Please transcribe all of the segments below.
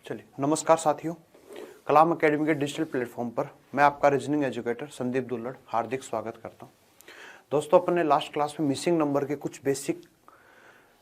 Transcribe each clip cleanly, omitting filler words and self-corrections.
चलिए, नमस्कार साथियों। कलाम एकेडमी के डिजिटल प्लेटफॉर्म पर मैं आपका रीजनिंग एजुकेटर संदीप दुल्लड़ हार्दिक स्वागत करता हूं। दोस्तों, अपने लास्ट क्लास में मिसिंग नंबर के कुछ बेसिक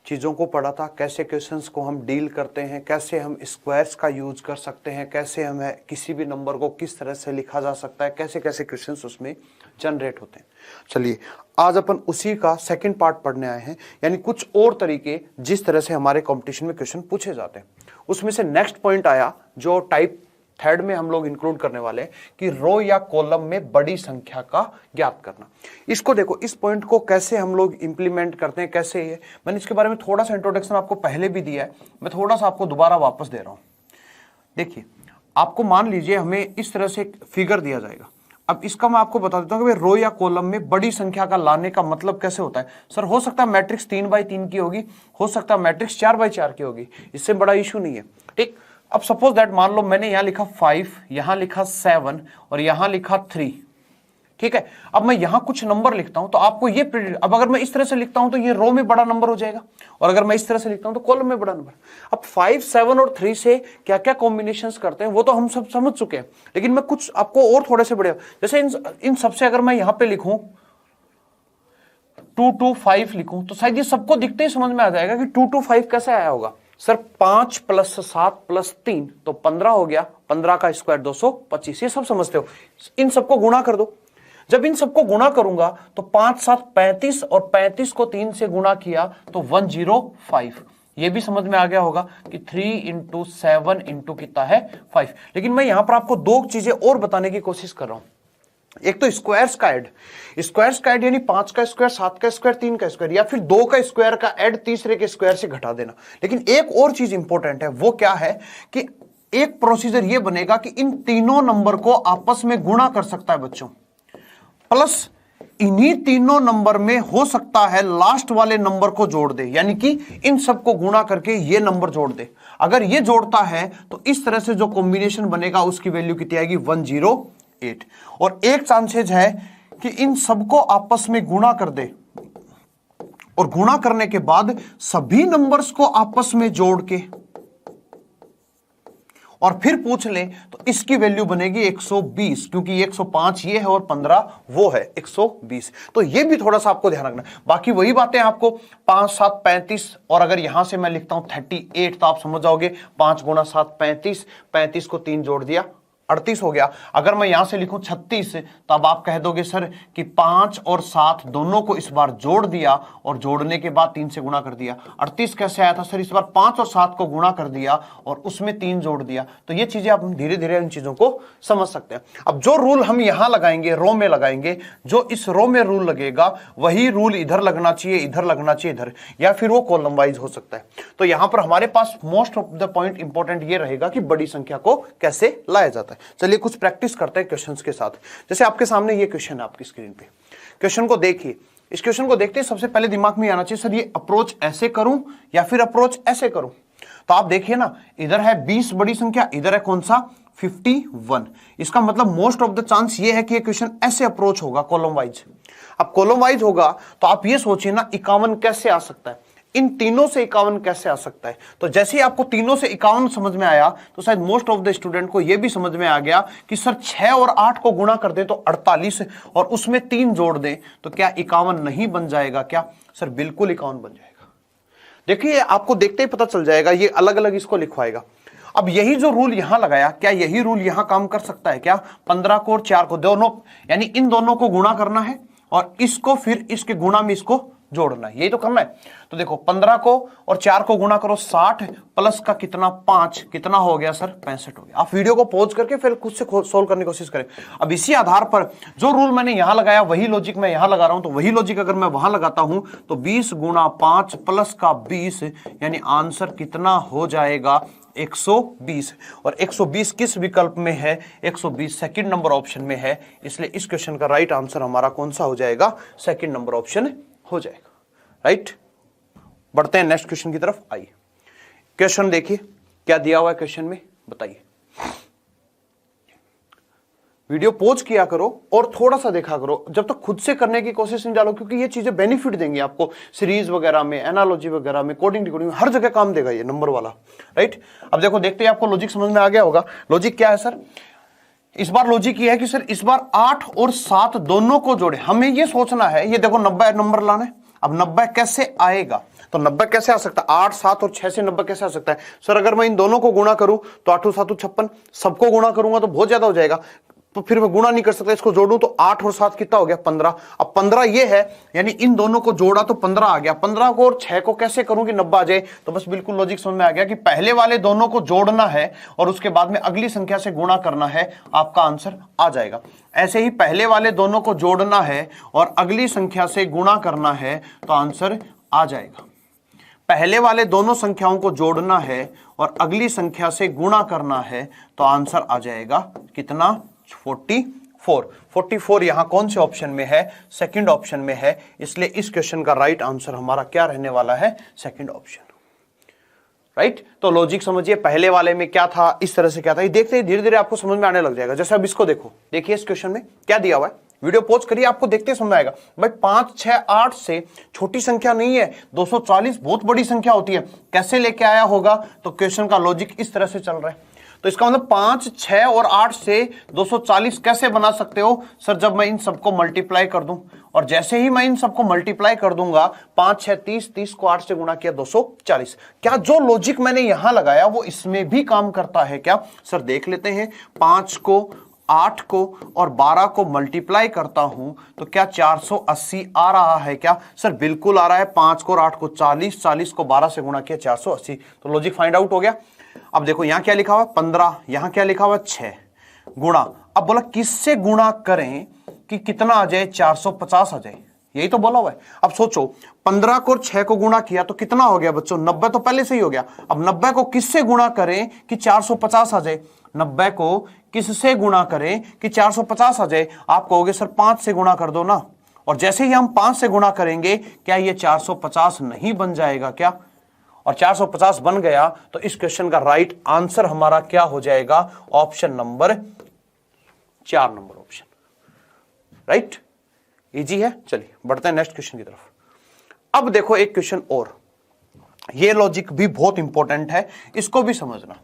चीज़ों को पढ़ा था। कैसे क्वेश्चंस को हम डील करते हैं, कैसे हम स्क्वायर्स का यूज कर सकते हैं, कैसे हमें किसी भी नंबर को किस तरह से लिखा जा सकता है, कैसे कैसे क्वेश्चंस उसमें जनरेट होते हैं। चलिए, आज अपन उसी का सेकंड पार्ट पढ़ने आए हैं, यानी कुछ और तरीके जिस तरह से हमारे कंपटीशन में क्वेश्चन पूछे जाते हैं। उसमें से नेक्स्ट पॉइंट आया जो टाइप थर्ड में हम लोग इंक्लूड करने वाले हैं कि रो या कॉलम में बड़ी संख्या का ज्ञात करना। इसको देखो, इस पॉइंट को कैसे हम लोग इंप्लीमेंट करते हैं, कैसे ये मैंने इसके बारे में थोड़ा सा इंट्रोडक्शन आपको पहले भी दिया है, मैं थोड़ा सा आपको दोबारा वापस दे रहा हूं। देखिए, आपको मान लीजिए हमें इस तरह से एक फिगर दिया जाएगा। अब इसका मैं आपको बता देता हूं कि रो या कॉलम में बड़ी संख्या का लाने का मतलब कैसे होता है। सर, हो सकता है मैट्रिक्स 3x3 की होगी, हो सकता है मैट्रिक्स 4x4 की होगी, इससे बड़ा इशू नहीं है। ठीक, अब सपोज दैट मान लो मैंने यहां लिखा 5, यहां लिखा 7 और यहां लिखा 3। ठीक है, अब मैं यहां कुछ नंबर लिखता हूं तो आपको ये अब अगर मैं इस तरह से लिखता हूं तो ये रो में बड़ा नंबर हो जाएगा, और अगर मैं इस तरह से लिखता हूं तो कॉलम में बड़ा नंबर। अब 5, 7 और 3 से क्या क्या कॉम्बिनेशंस करते हैं वो तो हम सब समझ चुके हैं, लेकिन मैं कुछ आपको और थोड़े से बड़े, जैसे इन सबसे अगर मैं यहां पे लिखूं 2 2 5 लिखूं तो शायद ये सबको दिखते ही समझ में आ जाएगा कि 2 2 5 कैसे आया होगा। सर, 5 + 7 + 3 तो 15 हो गया, 15 का स्क्वायर 225, ये सब समझते हो। इन सबको गुणा कर दो। जब इन सबको गुणा करूंगा तो 5 7 35 और 35 को 3 से गुणा किया तो 105। ये भी समझ में आ गया होगा कि 3 × 7 × कितना है 5। लेकिन मैं यहां पर आपको दो चीजें और बताने की कोशिश कर रहा हूं। एक तो स्क्वायर्स का ऐड, यानी 5 का स्क्वायर, 7 का स्क्वायर, 3 का स्क्वायर, या फिर 2 का स्क्वायर का ऐड तीसरे के स्क्वायर से घटा देना। लेकिन एक और चीज इंपॉर्टेंट है, वो क्या है कि एक प्रोसीजर ये बनेगा कि इन तीनों नंबर को आपस में गुणा कर सकता है बच्चों, प्लस इन्हीं तीनों नंबर में हो सकता है लास्ट वाले नंबर को जोड़ दे, यानी कि इन सबको गुणा करके ये नंबर जोड़ दे। अगर ये जोड़ता है तो इस तरह से जो कॉम्बिनेशन बनेगा उसकी वैल्यू कितनी आएगी, 108। और एक चांसेज है कि इन सबको आपस में गुणा कर दे, और गुणा करने के बाद सभी नंबर्स को आपस में जोड़ के और फिर पूछ ले तो इसकी वैल्यू बनेगी 120, क्योंकि 105 ये है और 15 वो है, 120। तो ये भी थोड़ा सा आपको ध्यान रखना। बाकी वही बातें आपको 5 7 35, और अगर यहां से मैं लिखता हूं 38 तो आप समझ जाओगे 5 × 7 35, 35 को 3 जोड़ दिया 38 हो गया। अगर मैं यहां से लिखूं 36 तो अब आप कह दोगे सर कि 5 और 7 दोनों को इस बार जोड़ दिया और जोड़ने के बाद 3 से गुणा कर दिया। 38 कैसे आया था सर, इस बार 5 और 7 को गुणा कर दिया और उसमें 3 जोड़ दिया। तो ये चीजें आप धीरे धीरे इन चीजों को समझ सकते हैं। अब जो रूल हम यहां लगाएंगे, रो में लगाएंगे, जो इस रो में रूल लगेगा वही रूल इधर लगना चाहिए, इधर लगना चाहिए, इधर, या फिर वो कॉलम वाइज हो सकता है। तो यहां पर हमारे पास most of the point important ये रहेगा कि बड़ी संख्या को कैसे लाया जाता है। चलिए कुछ प्रैक्टिस करते हैं क्वेश्चंस के साथ। जैसे आपके सामने ये क्वेश्चन है आपकी स्क्रीन पे, क्वेश्चन को देखिए। इस क्वेश्चन को देखते ही सबसे पहले दिमाग में आना चाहिए सर ये अप्रोच ऐसे करूं या फिर अप्रोच ऐसे करूं। तो आप देखिए ना, इधर है 20 बड़ी संख्या, इधर है कौन सा 51। इसका मतलब मोस्ट ऑफ द चांस ये है कि ये क्वेश्चन ऐसे अप्रोच होगा कॉलम वाइज। अब कॉलम वाइज होगा तो आप ये सोचिए ना 51 कैसे आ सकता है, इन तीनों से 51 कैसे आ सकता है। तो जैसे ही आपको तीनों से 51 समझ में आया तो शायद मोस्ट ऑफ द स्टूडेंट को यह भी समझ में आ गया कि सर 6 और 8 को गुणा कर दे तो 48 और उसमें 3 जोड़ दे तो क्या 51 नहीं बन जाएगा क्या? सर बिल्कुल 51 बन जाएगा। देखिए, आपको देखते ही पता चल जाएगा, ये अलग अलग इसको लिखवाएगा। अब यही जो रूल यहां लगाया, क्या यही रूल यहां काम कर सकता है क्या? 15 को और 4 को दोनों, यानी इन दोनों को गुणा करना है और इसको फिर इसके गुणा में इसको जोड़ना है, यही तो करना है। तो देखो 15 को और 4 को गुणा करो 60 प्लस का कितना 5, कितना हो गया सर 65 हो गया। आप वीडियो को पॉज करके फिर खुद से सोल्व करने की कोशिश करें। अब इसी आधार पर जो रूल मैंने यहां लगाया वही लॉजिक मैं यहां लगा रहा हूं, तो वही लॉजिक अगर मैं वहां लगाता हूं तो 20 × 5 प्लस का 20, यानी आंसर कितना हो जाएगा 120। और 120 किस विकल्प में है? 120 सेकंड नंबर ऑप्शन में है, इसलिए इस क्वेश्चन का राइट आंसर हमारा कौन सा हो जाएगा? सेकंड नंबर ऑप्शन हो जाएगा। राइट, बढ़ते हैं नेक्स्ट क्वेश्चन की तरफ। आइए, क्वेश्चन देखिए क्या दिया हुआ है क्वेश्चन में, बताइए। वीडियो पॉज किया करो और थोड़ा सा देखा करो, जब तक खुद से करने की कोशिश नहीं डालो, क्योंकि ये चीजें बेनिफिट देंगी आपको सीरीज वगैरह में, एनालॉजी वगैरह में, कोडिंग डिकोडिंग में, हर जगह काम देगा ये नंबर वाला, राइट। अब देखो देखते हैं आपको लॉजिक समझ में आ गया होगा। लॉजिक क्या है सर, इस बार लॉजिक ये है कि सर इस बार 8 और 7 दोनों को जोड़े। हमें ये सोचना है, ये देखो 90 नंबर लाना है। अब 90 कैसे आएगा, तो 90 कैसे आ सकता है, 8, 7 और 6 से 90 कैसे आ सकता है सर? अगर मैं इन दोनों को गुणा करूं तो 8 7 56, सबको गुणा करूंगा तो बहुत ज्यादा हो जाएगा, तो फिर मैं गुणा नहीं कर सकता, इसको जोड़ूं तो 8 और 7 कितना हो गया 15। अब 15 ये है, यानी इन दोनों को जोड़ा तो 15 आ गया। 15 को और 6 को कैसे करूं कि 90 आ जाए? तो बस बिल्कुल लॉजिक समझ में आ गया कि पहले वाले दोनों को जोड़ना है और उसके बाद में अगली संख्या से गुणा करना है, आपका आंसर आ जाएगा। ऐसे ही पहले वाले दोनों को जोड़ना है और अगली संख्या से गुणा करना है तो आंसर आ जाएगा। पहले वाले दोनों संख्याओं को जोड़ना है और अगली संख्या से गुणा करना है तो आंसर आ जाएगा कितना, 44। 44 यहां कौन से ऑप्शन में है, सेकंड ऑप्शन में है, इसलिए इस क्वेश्चन का राइट आंसर हमारा क्या रहने वाला है, सेकंड ऑप्शन, राइट। तो लॉजिक समझिए, पहले वाले में क्या था, इस तरह से क्या था, ये देखते ही धीरे धीरे आपको समझ में आने लग जाएगा। जैसे अब इसको देखो, देखिए इस क्वेश्चन में क्या दिया हुआ है, वीडियो पॉज करिए, आपको देखते समझ आएगा। भाई 5, 6, 8 से छोटी संख्या नहीं है, 240 बहुत बड़ी संख्या होती है, कैसे लेके आया होगा? तो क्वेश्चन का लॉजिक इस तरह से चल रहा है। तो इसका मतलब 5, 6 और 8 से 240 कैसे बना सकते हो सर? जब मैं इन सबको मल्टीप्लाई कर दूं, और जैसे ही मैं इन सबको मल्टीप्लाई कर दूंगा, 5, 6, 30, 30 को 8 से गुणा किया 240। क्या जो लॉजिक मैंने यहां लगाया वो इसमें भी काम करता है क्या सर? देख लेते हैं। 5 को, 8 को और 12 को मल्टीप्लाई करता हूं तो क्या 480 आ रहा है क्या सर? बिल्कुल आ रहा है। 5 को और 8 को 40, 40 को 12 से गुणा किया 480, तो लॉजिक फाइंड आउट हो गया। अब देखो यहां क्या लिखा हुआ है 15, यहां क्या लिखा हुआ है 6 गुणा। अब बोला किससे गुणा करें कि कितना आ जाए, 450 आ जाए, यही तो बोला हुआ है। अब सोचो 15 को और 6 को गुणा किया तो कितना हो गया बच्चों, 90 तो पहले से ही हो गया। अब 90 को किससे गुणा करें कि 450 आ जाए? 90 को किससे गुणा करें कि 450 आ जाए? आप कहोगे सर 5 से गुणा कर दो ना, और जैसे ही हम 5 से गुणा करेंगे क्या ये 450 नहीं बन जाएगा क्या? और 450 बन गया तो इस क्वेश्चन का राइट आंसर हमारा क्या हो जाएगा, option number 4 number option, right. Easy है। चलिए बढ़ते हैं नेक्स्ट क्वेश्चन की तरफ। अब देखो एक क्वेश्चन और, ये लॉजिक भी बहुत इंपॉर्टेंट है, इसको भी समझना।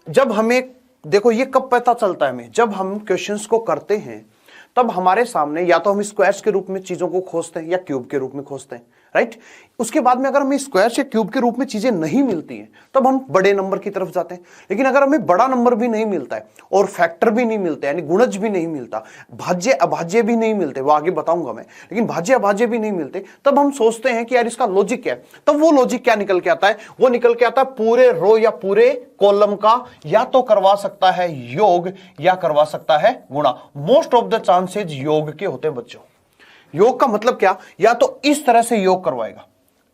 जब हमें देखो ये कब पता चलता है हमें, जब हम क्वेश्चंस को करते हैं तब हमारे सामने या तो हम स्क्वायर्स के रूप में चीजों को खोजते हैं या क्यूब के रूप में खोजते हैं, राइट। उसके बाद में अगर हमें स्क्वायर या क्यूब के रूप में चीजें नहीं मिलती हैं तब हम बड़े नंबर की तरफ जाते हैं। लेकिन अगर हमें बड़ा नंबर भी नहीं मिलता है और फैक्टर भी नहीं मिलता, यानी गुणज भी नहीं मिलता, भाज्य अभाज्य भी नहीं मिलते, वो आगे बताऊंगा मैं, लेकिन भाज्य अभाज्य भी नहीं मिलते, तब हम सोचते हैं कि यार इसका लॉजिक क्या है। तब वो लॉजिक क्या निकल के आता है, वो निकल के आता है पूरे रो या पूरे कॉलम का या तो करवा सकता है योग या करवा सकता है गुणा। मोस्ट ऑफ द चांसेज योग के होते हैं बच्चों। योग का मतलब क्या, या तो इस तरह से योग करवाएगा,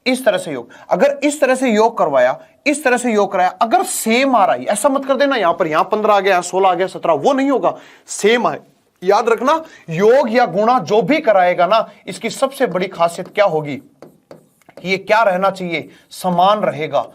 इस तरह से योग, अगर इस तरह से योग करवाया, इस तरह से योग कराया, अगर सेम आ रहा है, ऐसा मत कर देना यहां पर यहां 15 आ गया, यहां 16 आ गया, 17, वो नहीं होगा, सेम आए। याद रखना योग या गुणा जो भी कराएगा ना, इसकी सबसे बड़ी खासियत क्या होगी कि ये क्या रहना चाहिए, समान रहेगा।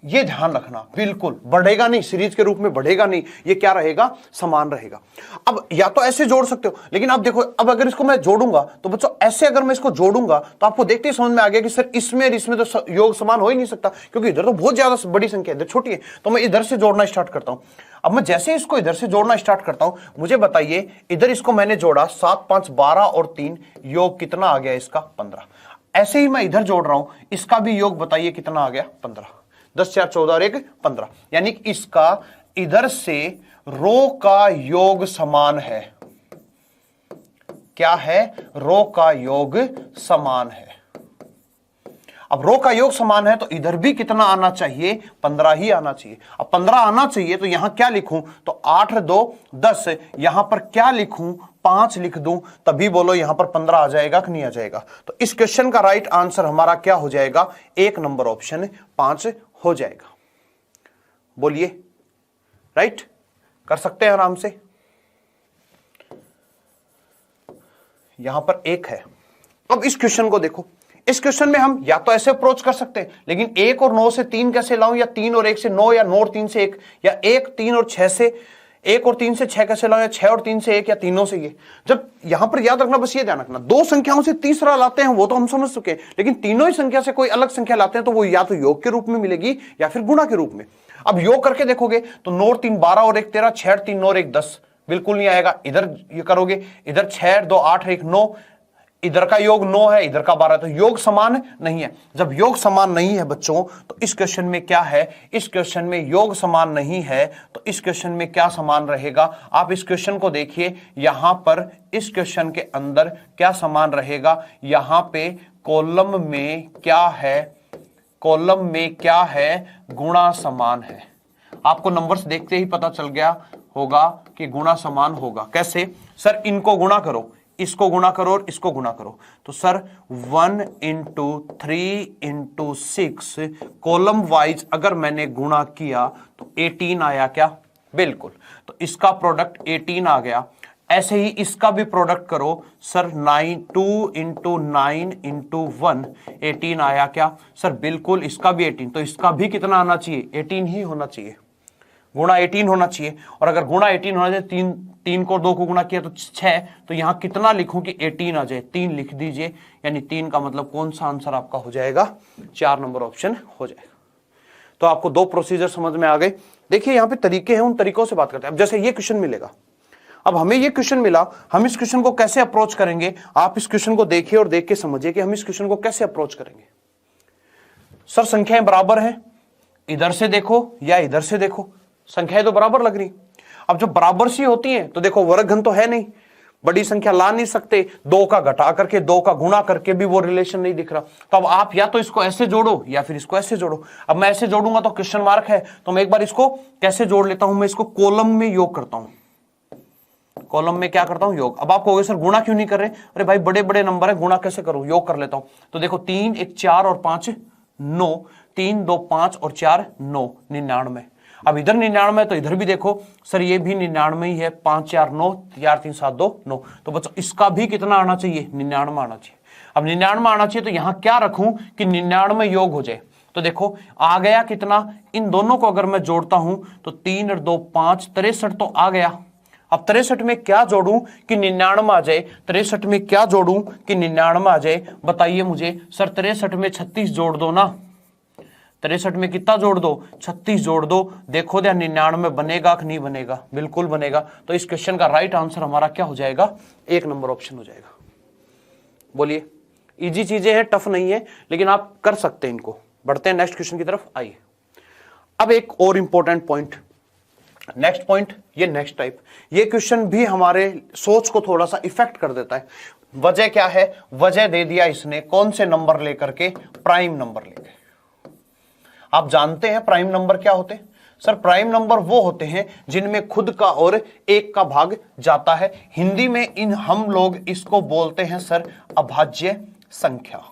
ये ध्यान रखना, बिल्कुल बढ़ेगा नहीं, सीरीज के रूप में बढ़ेगा नहीं, ये क्या रहेगा, समान रहेगा। अब या तो ऐसे जोड़ सकते हो, लेकिन अब देखो, अब अगर इसको मैं जोड़ूंगा तो बच्चों ऐसे अगर मैं इसको जोड़ूंगा तो आपको देखते ही समझ में आ गया कि सर इसमें और इसमें तो योग समान हो ही नहीं सकता, क्योंकि इधर तो बहुत ज्यादा बड़ी संख्या है, इधर छोटी है। तो मैं इधर से जोड़ना स्टार्ट करता हूं। अब मैं जैसे इसको इधर से जोड़ना स्टार्ट करता हूं, मुझे बताइए इधर इसको मैंने जोड़ा 7, 5, 12 और 3, योग कितना आ गया इसका, 15। ऐसे ही मैं इधर जोड़ रहा हूं, इसका भी योग बताइए कितना आ गया, 15। 10, 4, 14 और 1, 15, यानी कि इसका इधर से रो का योग समान है। क्या है, रो का योग समान है। अब रो का योग समान है तो इधर भी कितना आना चाहिए, 15 ही आना चाहिए। अब 15 आना चाहिए तो यहां क्या लिखूं, तो 8, 2, 10, यहां पर क्या लिखूं, 5 लिख दूं, तभी बोलो यहां पर 15 आ जाएगा कि नहीं आ जाएगा। तो इस क्वेश्चन का राइट आंसर हमारा क्या हो जाएगा, 1 नंबर ऑप्शन 5 हो जाएगा। बोलिए, राइट, कर सकते हैं आराम से। यहां पर 1 है। अब इस क्वेश्चन को देखो, इस क्वेश्चन में हम या तो ऐसे अप्रोच कर सकते हैं, लेकिन 1 और 9 से 3 कैसे लाऊं, या 3 और 1 से 9, या 9 और 3 से 1, या 1, 3 और 6 से 1 और 3 से 6 कैसे लाओ, या 6 और 3 से 1, या तीनों से ये। जब यहां पर याद रखना, बस ये ध्यान रखना, दो संख्याओं से तीसरा लाते हैं वो तो हम समझ चुके हैं, लेकिन तीनों ही संख्या से कोई अलग संख्या लाते हैं तो वो या तो योग के रूप में मिलेगी या फिर गुणा के रूप में। अब योग करके देखोगे तो 9 और 3 12 और 1 13, 6 और 3 9 और 1 10, बिल्कुल नहीं आएगा। इधर ये करोगे, इधर 6 2 8 1 9, इधर का योग 9 है, इधर का 12, तो योग समान नहीं है। जब योग समान नहीं है बच्चों, तो इस क्वेश्चन में क्या है, इस क्वेश्चन में योग समान नहीं है, तो इस क्वेश्चन में क्या समान रहेगा। आप इस क्वेश्चन को देखिए, यहां पर इस क्वेश्चन के अंदर क्या समान रहेगा, यहां पे कॉलम में क्या है, कॉलम में क्या है, गुणा समान है। आपको नंबर्स देखते ही पता चल गया होगा कि गुणा समान होगा। कैसे सर, इनको गुणा करो, इसको गुणा करो और इसको गुणा करो, तो sir 1 into 3 into 6 column wise अगर मैंने गुणा किया तो 18 आया क्या, बिल्कुल, तो इसका प्रोडक्ट 18 आ गया। ऐसे ही इसका भी प्रोडक्ट करो सर, 2 इंटू 9 इंटू 1 18 आया क्या सर, बिल्कुल, इसका भी 18, तो इसका भी कितना आना चाहिए, 18 ही होना चाहिए, गुणा 18 होना चाहिए। और अगर गुणा 18 होना चाहिए, 3 को 2 को गुणा किया तो 6, तो यहां कितना लिखूं कि 18 आ जाए, 3 लिख दीजिए, यानी 3 का मतलब कौन सा आंसर आपका हो जाएगा, 4 नंबर ऑप्शन हो जाएगा। तो आपको 2 प्रोसीजर समझ में आ गए। देखिए यहां पे तरीके हैं, उन तरीकों से बात करते हैं। अब जैसे ये क्वेश्चन मिलेगा, अब हमें ये क्वेश्चन मिला, हम इस क्वेश्चन को कैसे अप्रोच करेंगे, आप इस क्वेश्चन को देखिए और देख के समझिए कि हम इस क्वेश्चन को कैसे अप्रोच करेंगे। सर संख्याएं बराबर हैं, इधर से देखो या इधर से देखो, संख्याएं तो बराबर लग रही। अब जब बराबर सी होती हैं तो देखो वर्गघन तो है नहीं, बड़ी संख्या ला नहीं सकते, 2 का घटा करके 2 का गुणा करके भी वो रिलेशन नहीं दिख रहा। तो अब आप या तो इसको ऐसे जोड़ो या फिर इसको ऐसे जोड़ो। अब मैं ऐसे जोड़ूंगा तो क्वेश्चन मार्क है, तो मैं एक बार इसको कैसे जोड़ लेता हूं, मैं इसको कॉलम में योग करता हूं, कॉलम में क्या करता हूं, योग। अब आप कहोगे सर गुणा क्यों नहीं कर रहे, अरे भाई बड़े बड़े नंबर है, गुणा कैसे करूं, योग कर लेता हूं। तो देखो 3 1 4 और 5 9, 3 2 5 और 4 9, 99। अब इधर 99 तो इधर भी देखो सर, ये भी 99 ही है, 5 4 9, 4 3 7 2 9, तो बच्चों इसका भी कितना आना चाहिए, 99 आना चाहिए। अब 99 आना चाहिए तो यहां क्या रखूं कि 99 योग हो जाए। तो देखो आ गया कितना, इन दोनों को अगर मैं जोड़ता हूं तो 3 और 2 5, 63 तो आ गया। अब 63 में क्या जोड़ूं कि 99 आ जाए, 63 में क्या जोड़ूं कि 99 आ जाए, बताइए मुझे। सर 63 में 36 जोड़ दो ना, 63 में कितना जोड़ दो, 36 जोड़ दो, देखो क्या 99 बनेगा कि नहीं बनेगा, बिल्कुल बनेगा। तो इस क्वेश्चन का राइट आंसर हमारा क्या हो जाएगा, 1 नंबर ऑप्शन हो जाएगा। बोलिए, इजी चीजें हैं, टफ नहीं है, लेकिन आप कर सकते हैं इनको। बढ़ते हैं नेक्स्ट क्वेश्चन की तरफ, आइए। अब एक और इंपॉर्टेंट पॉइंट, नेक्स्ट पॉइंट, ये नेक्स्ट टाइप, ये क्वेश्चन भी हमारे सोच को थोड़ा सा इफेक्ट कर देता है। वजह क्या है, वजह दे दिया इसने कौन से नंबर लेकर के, प्राइम नंबर लेकर। आप जानते हैं प्राइम नंबर क्या होते हैं सर, प्राइम नंबर वो होते हैं जिनमें खुद का और एक का भाग जाता है। हिंदी में इन हम लोग इसको बोलते हैं सर अभाज्य संख्या।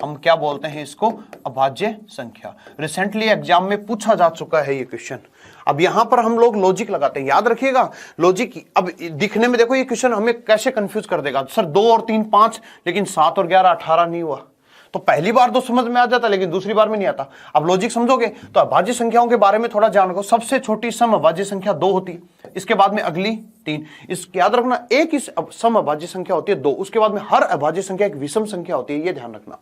हम क्या बोलते हैं इसको, अभाज्य संख्या। रिसेंटली एग्जाम में पूछा जा चुका है ये क्वेश्चन। अब यहां पर हम लोग लॉजिक लगाते हैं, याद रखिएगा लॉजिक। अब दिखने में देखो ये क्वेश्चन हमें कैसे कंफ्यूज कर देगा, सर 2 और 3 5, लेकिन 7 और 11 18 नहीं हुआ। तो पहली बार तो समझ में आ जाता, लेकिन दूसरी बार में नहीं आता। अब लॉजिक समझोगे तो अभाज्य संख्याओं के बारे में थोड़ा जान रखो। सबसे छोटी सम अभाज्य संख्या 2 होती है, इसके बाद में अगली 3। इस याद रखना, एक ही सम अभाज्य संख्या होती है 2, उसके बाद में हर अभाज्य संख्या एक विषम संख्या होती है, ये ध्यान रखना।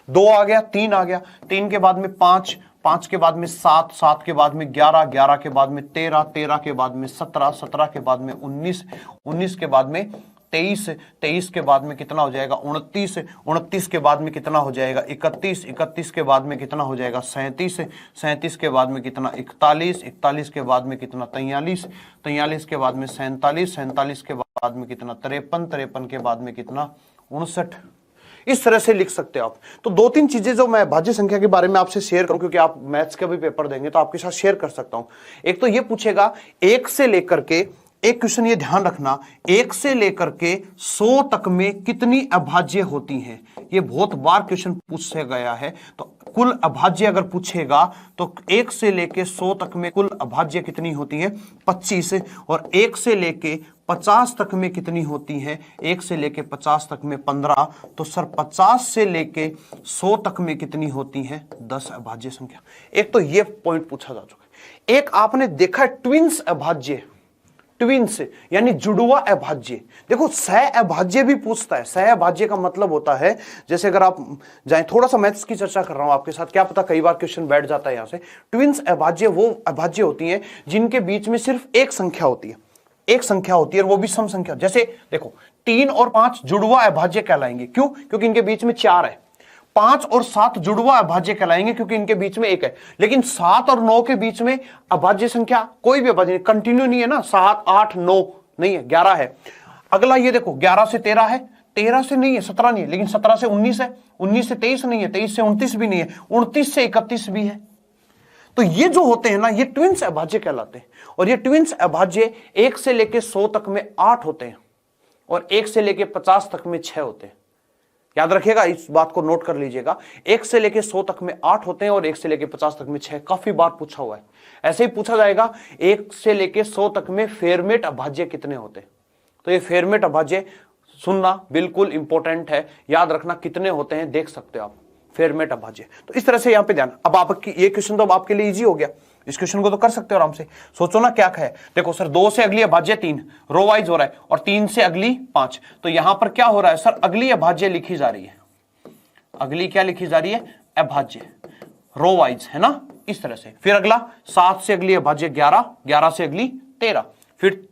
2 आ गया, 3 आ गया, 3 के बाद में 5, 5 के बाद में 7, 7 के बाद में 11, 11 के बाद में 13, 13 के बाद में 17, 17 के बाद में 19, 19 के बाद में 23, 23 के बाद में कितना हो जाएगा 29, 29 के बाद में कितना हो जाएगा 31, 31 के बाद में कितना हो जाएगा 37, 37 के बाद में कितना 41, 41 के बाद में कितना 43, 43 के बाद में 47, 47 के बाद में कितना 53, 53 के बाद में कितना 59। इस तरह से लिख सकते हो आप। तो 2-3 चीजें जो मैं भाज्य संख्या के बारे में आपसे शेयर करूं, क्योंकि आप मैथ्स का भी पेपर देंगे तो आपके साथ शेयर कर सकता हूं। एक तो ये पूछेगा 1 से लेकर के, एक क्वेश्चन ये ध्यान रखना, 1 से लेकर के 100 तक में कितनी अभाज्य होती हैं। ये बहुत बार क्वेश्चन पूछा गया है। तो कुल अभाज्य अगर पूछेगा तो 1 से लेके 100 तक में कुल अभाज्य कितनी होती है 25, और 1 से लेके 50 तक में कितनी होती है, 1 से लेके 50 तक में 15। तो सर 50 से लेके 100 तक में कितनी होती है 10 अभाज्य संख्या। एक तो ये पॉइंट पूछा जा चुका है। एक आपने देखा है ट्विंस अभाज्य, ट्विंस यानी जुड़वा अभाज्य। देखो सह अभाज्य भी पूछता है। सह अभाज्य का मतलब होता है, जैसे अगर आप जाएं, थोड़ा सा मैथ्स की चर्चा कर रहा हूं आपके साथ, क्या पता कई बार क्वेश्चन बैठ जाता है यहां से। ट्विंस अभाज्य वो अभाज्य होती हैं जिनके बीच में सिर्फ एक संख्या होती है, एक संख्या होती है और वो भी सम संख्या। जैसे देखो 3 और 5 जुड़वा अभाज्य कहलाएंगे। क्यों? क्योंकि इनके बीच में 4 है। 5 और 7 जुड़वा अभाज्य कहलाएंगे क्योंकि इनके बीच में 1 है। लेकिन 7 और 9 के बीच में अभाज्य संख्या कोई भी अभाज्य कंटिन्यू नहीं है ना, 7 8 9 नहीं है, 11 है। अगला ये देखो 11 से 13 है, 13 से नहीं है, 17 नहीं है, लेकिन 17 से 19 है, 19 से 23 नहीं है, 23 से 29 भी नहीं है, 29 से 31 भी है। तो ये जो होते हैं ना, ये ट्विंस अभाज्य कहलाते हैं। और ये ट्विंस अभाज्य 1 से लेके 100 तक में 8 होते हैं और 1 से लेके 50 तक में 6 होते हैं। याद रखिएगा, इस बात को नोट कर लीजिएगा। 1 से लेके 100 तक में 8 होते हैं और 1 से लेके 50 तक में 6। काफी बार पूछा हुआ है। ऐसे ही पूछा जाएगा 1 से लेके 100 तक में फेरमेट अभाज्य कितने होते हैं। तो ये फेरमेट अभाज्य सुनना बिल्कुल इंपॉर्टेंट है, याद रखना कितने होते हैं देख सकते हो आप, फेरमेट अभाज्य। तो इस तरह से यहां पे ध्यान। अब आपकी ये क्वेश्चन तो अब आपके लिए इजी हो गया, इस क्वेश्चन को तो कर सकते हो आराम से। सोचो ना क्या है। देखो सर 2 से अगली अभाज्य 3 रो वाइज हो रहा है और 3 से अगली 5। तो यहां पर क्या हो रहा है सर, अगली अभाज्य लिखी जा रही है। अगली क्या लिखी जा रही है? अभाज्य, रो वाइज है ना, इस तरह से। फिर अगला 7 से अगली अभाज्य 11, 11 से अगली 13, फिर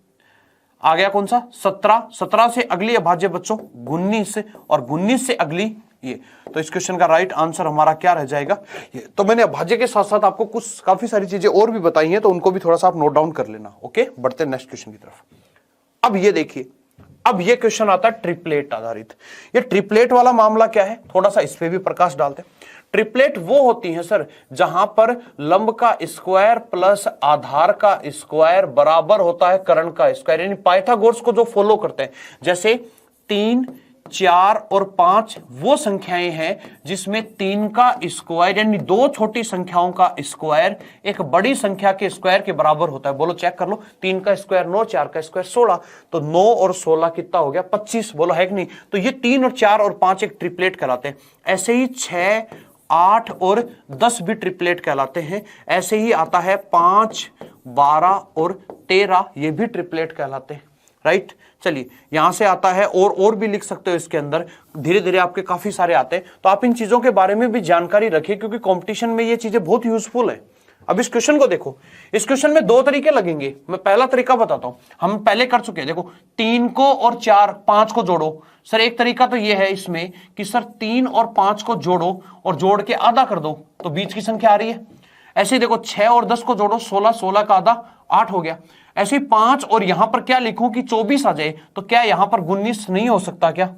आ गया कौन सा 17, 17 से अगली अभाज्य बच्चों 19 और 19 से अगली ये। तो इस क्वेश्चन का राइट आंसर हमारा क्या रह जाएगा ये। तो मैंने अभाज्य के साथ साथ आपको कुछ काफी सारी चीजें और भी बताई हैं, तो उनको भी थोड़ा सा आप नोट डाउन कर लेना। ओके, बढ़ते हैं नेक्स्ट क्वेश्चन की तरफ। अब ये देखिए, अब ये क्वेश्चन आता है ट्रिपलेट आधारित। ये ट्रिपलेट वाला मामला क्या है, थोड़ा सा इस पे भी प्रकाश डालते हैं। ट्रिपलेट वो होती है सर जहां पर लंब का स्क्वायर प्लस आधार का स्क्वायर बराबर होता है कर्ण का स्क्वायर, यानी पाइथागोरस को जो फॉलो करते हैं। जैसे 3 4 और 5 वो संख्याएं हैं जिसमें 3 का स्क्वायर यानी 2 छोटी संख्याओं का स्क्वायर एक बड़ी संख्या के स्क्वायर के बराबर होता है। बोलो चेक कर लो, 3 का स्क्वायर 9, 4 का स्क्वायर 16, तो 9 और 16 कितना हो गया 25। बोलो है कि नहीं। तो ये 3 और 4 और 5 एक ट्रिपलेट कहलाते हैं। ऐसे ही 6 8 और 10 भी ट्रिपलेट कहलाते हैं। ऐसे ही आता है 5 12 और 13, ये भी ट्रिपलेट कहलाते हैं। राइट, चलिए यहां से आता है और भी लिख सकते हो इसके अंदर, धीरे धीरे आपके काफी सारे आते हैं। तो आप इन चीजों के बारे में भी जानकारी रखिए क्योंकि कंपटीशन में ये चीजें बहुत यूजफुल है। अब इस क्वेश्चन को देखो, इस क्वेश्चन में 2 तरीके लगेंगे। मैं पहला तरीका बताता हूं, हम पहले कर चुके हैं। देखो 3 को और 4 5 को जोड़ो। सर एक तरीका तो ये है इसमें कि सर 3 और 5 को जोड़ो और जोड़ के आधा कर दो, तो बीच की संख्या आ रही है। ऐसे ही देखो 6 और 10 को जोड़ो, 16, 16 का आधा 8 हो गया। ऐसे ही 5 और यहां पर क्या लिखूं कि 24 आ जाए, तो क्या यहां पर 19 नहीं हो सकता? क्या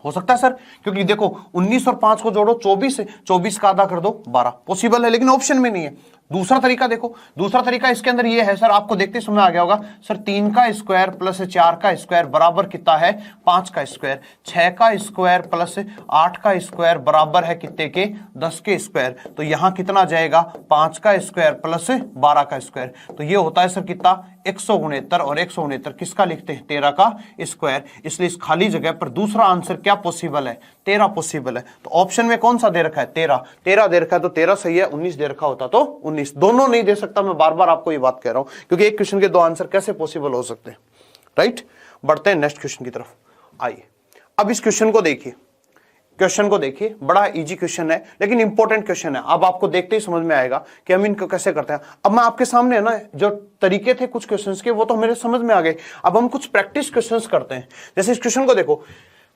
हो सकता है सर? क्योंकि देखो 19 और 5 को जोड़ो 24 से, 24 का आधा कर दो 12, पॉसिबल है लेकिन ऑप्शन में नहीं है। दूसरा तरीका देखो, दूसरा तरीका इसके अंदर ये है सर, आपको देखते समझ आ गया होगा सर, 3 का स्क्वायर प्लस 4 का स्क्वायर बराबर कितना है 5 का स्क्वायर, 6 का स्क्वायर प्लस 8 का स्क्वायर बराबर है कितने के 10 के स्क्वायर। तो यहां कितना जाएगा 5 का स्क्वायर प्लस 12 का स्क्वायर। तो ये होता है सर कितना 169, और 169 किसका लिखते हैं 13 का स्क्वायर। इसलिए इस खाली जगह पर दूसरा आंसर क्या पॉसिबल है 13 पॉसिबल है। तो ऑप्शन में कौन सा दे रखा है 13, 13 दे रखा है तो 13 सही है। 19 दे रखा होता तो 19, दोनों नहीं दे सकता। मैं बार बार आपको ये बात कह रहा हूं क्योंकि एक क्वेश्चन के 2 आंसर कैसे पॉसिबल हो सकते हैं। राइट, बढ़ते हैं नेक्स्ट क्वेश्चन की तरफ। आइए अब इस क्वेश्चन को देखिए, क्वेश्चन को देखिए, बड़ा इजी क्वेश्चन है लेकिन इंपॉर्टेंट क्वेश्चन है। अब आपको देखते ही समझ में आएगा कि हम इनको कैसे करते हैं। अब मैं आपके सामने है ना, जो तरीके थे कुछ क्वेश्चंस के वो तो मेरे समझ में आ गए। अब हम कुछ प्रैक्टिस क्वेश्चंस करते हैं। जैसे इस क्वेश्चन को देखो,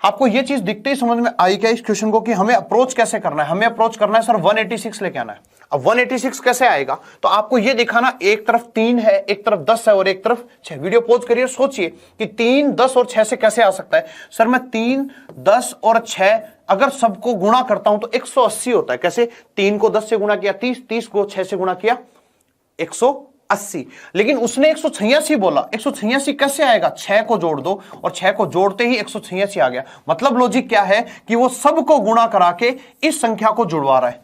आपको ये चीज दिखते ही समझ में आई क्या इस क्वेश्चन को कि हमें अप्रोच कैसे करना है। हमें अप्रोच करना है सर 186 लेके आना है। अब 186 कैसे आएगा, तो आपको ये दिखाना एक तरफ 3 है, एक तरफ 10 है और एक तरफ 6। वीडियो पॉज करिए, सोचिए कि 3 10 और 6 से कैसे आ सकता है। सर मैं 3 10 और 6 अगर सबको गुणा करता हूं तो 180 होता है। कैसे? 3 को 10 से गुणा किया 30, 30 को 6 से गुणा किया 180। लेकिन उसने 186 बोला, 186 कैसे आएगा? 6 को जोड़ दो और 6 को जोड़ते ही 186 आ गया। मतलब लॉजिक क्या है कि वो सबको गुणा करा के इस संख्या को जुड़वा रहा है,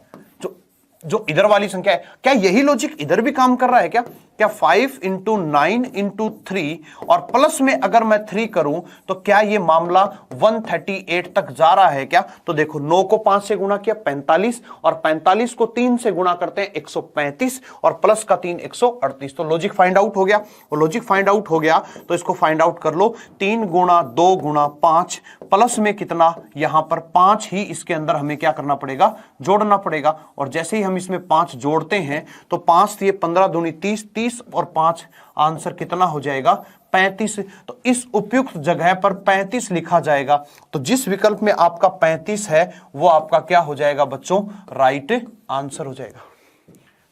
जो इधर वाली संख्या है। क्या यही लॉजिक इधर भी काम कर रहा है? क्या क्या 5 इंटू 9 इंटू 3 और प्लस में अगर मैं 3 करूं तो क्या ये मामला 138 तक जा रहा है क्या? तो देखो 9 को 5 से गुणा किया 45 और 45 को 3 से गुणा करते हैं 135 और प्लस का 3 138। तो लॉजिक फाइंड आउट हो गया। वो लॉजिक फाइंड आउट हो गया तो इसको फाइंड आउट कर लो। 3 गुणा 2 गुणा 5 प्लस में कितना, यहां पर 5 ही इसके अंदर हमें क्या करना पड़ेगा, जोड़ना पड़ेगा। और जैसे ही हम इसमें 5 जोड़ते हैं तो 5 दिए 15 दूनी 30, 30 और 5 आंसर कितना हो जाएगा 35। तो इस उपयुक्त जगह पर 35 लिखा जाएगा। तो जिस विकल्प में आपका 35 है वो आपका क्या हो जाएगा बच्चों, राइट आंसर हो जाएगा।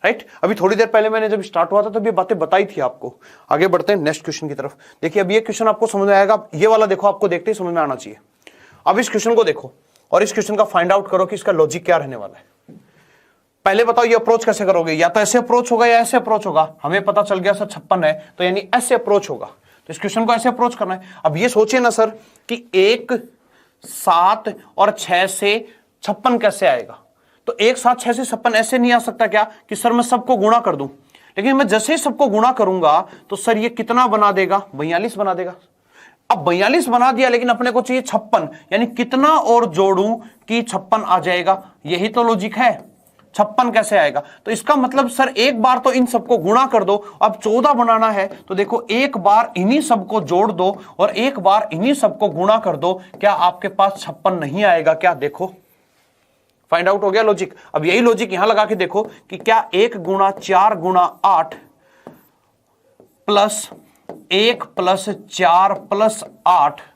राइट अभी थोड़ी देर पहले मैंने जब स्टार्ट हुआ था तब ये बातें बताई थी आपको। आगे बढ़ते हैं नेक्स्ट क्वेश्चन की तरफ। देखिए अब ये क्वेश्चन आपको समझ में आएगा, ये वाला देखो आपको देखते ही समझ में आना चाहिए। अब इस क्वेश्चन को देखो और इस क्वेश्चन का फाइंड आउट करो कि इसका लॉजिक क्या रहने वाला है। पहले बताओ ये अप्रोच कैसे करोगे, या तो ऐसे अप्रोच होगा या ऐसे अप्रोच होगा। हमें पता चल गया सर 56 है तो यानी ऐसे अप्रोच होगा, तो इस क्वेश्चन को ऐसे अप्रोच करना है। अब ये सोचिए ना सर कि 1 7 और 6 से 56 कैसे आएगा, तो 1 7 6 से 56 ऐसे नहीं आ सकता क्या कि सर मैं सबको गुणा कर दूं। लेकिन मैं जैसे ही सबको गुणा करूंगा तो सर ये कितना बना देगा, 42 बना देगा। अब 42 बना दिया लेकिन अपने को चाहिए 56, यानी कितना और जोड़ूं कि 56 आ जाएगा। यही तो लॉजिक है। 56 कैसे आएगा, तो इसका मतलब सर एक बार तो इन सबको गुणा कर दो। अब 14 बनाना है तो देखो एक बार इन्हीं सबको जोड़ दो और एक बार इन्हीं सबको गुणा कर दो। क्या आपके पास 56 नहीं आएगा क्या? देखो फाइंड आउट हो गया लॉजिक। अब यही लॉजिक यहां लगा के देखो कि क्या 1 गुणा 4 गुणा 8 प्लस 1 प्लस 4 प्लस 8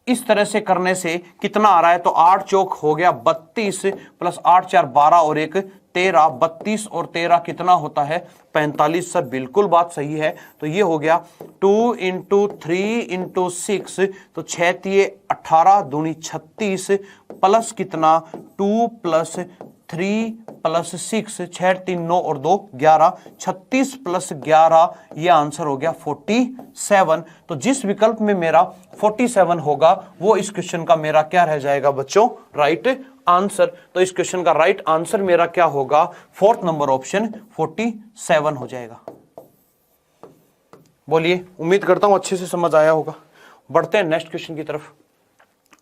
इस तरह से करने से कितना आ रहा है, तो 8 चौक हो गया 32 प्लस 8 4 12 और 1 13, 32 और 13 कितना होता है 45। सर बिल्कुल बात सही है। तो ये हो गया 2 इंटू 3 इंटू 6, तो 6 तिये 18 दूनी 36 प्लस कितना 2 प्लस 3 प्लस 6, 6 3 9 और 2 11, 36 प्लस 11 ये आंसर हो गया 47। तो जिस विकल्प में मेरा 47 होगा वो इस क्वेश्चन का मेरा क्या रह जाएगा बच्चों, राइट आंसर। तो इस क्वेश्चन का राइट आंसर मेरा क्या होगा, 4th नंबर ऑप्शन 47 हो जाएगा। बोलिए, उम्मीद करता हूं अच्छे से समझ आया होगा। बढ़ते हैं नेक्स्ट क्वेश्चन की तरफ।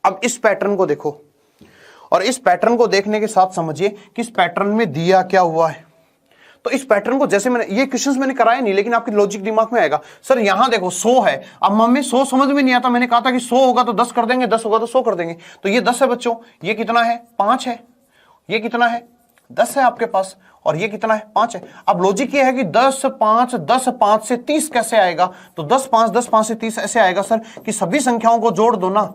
अब इस पैटर्न को देखो और इस पैटर्न को देखने के साथ समझिए कि इस पैटर्न में दिया क्या हुआ है। तो इस पैटर्न को जैसे मैंने ये क्वेश्चंस मैंने कराया नहीं, लेकिन आपके लॉजिक दिमाग में आएगा। सर यहां देखो 100 है, अब हमें 100 समझ में नहीं आता। मैंने कहा था कि 100 होगा तो 10 कर देंगे, 10 होगा तो 100 कर देंगे। तो ये 10 है बच्चों, ये कितना है 5 है, ये कितना है 10 है आपके पास, और ये कितना है 5 है। अब लॉजिक ये है कि 10 5 से 30 कैसे आएगा, तो 10 5 से 30 ऐसे आएगा सर कि सभी संख्याओं को जोड़ दो ना,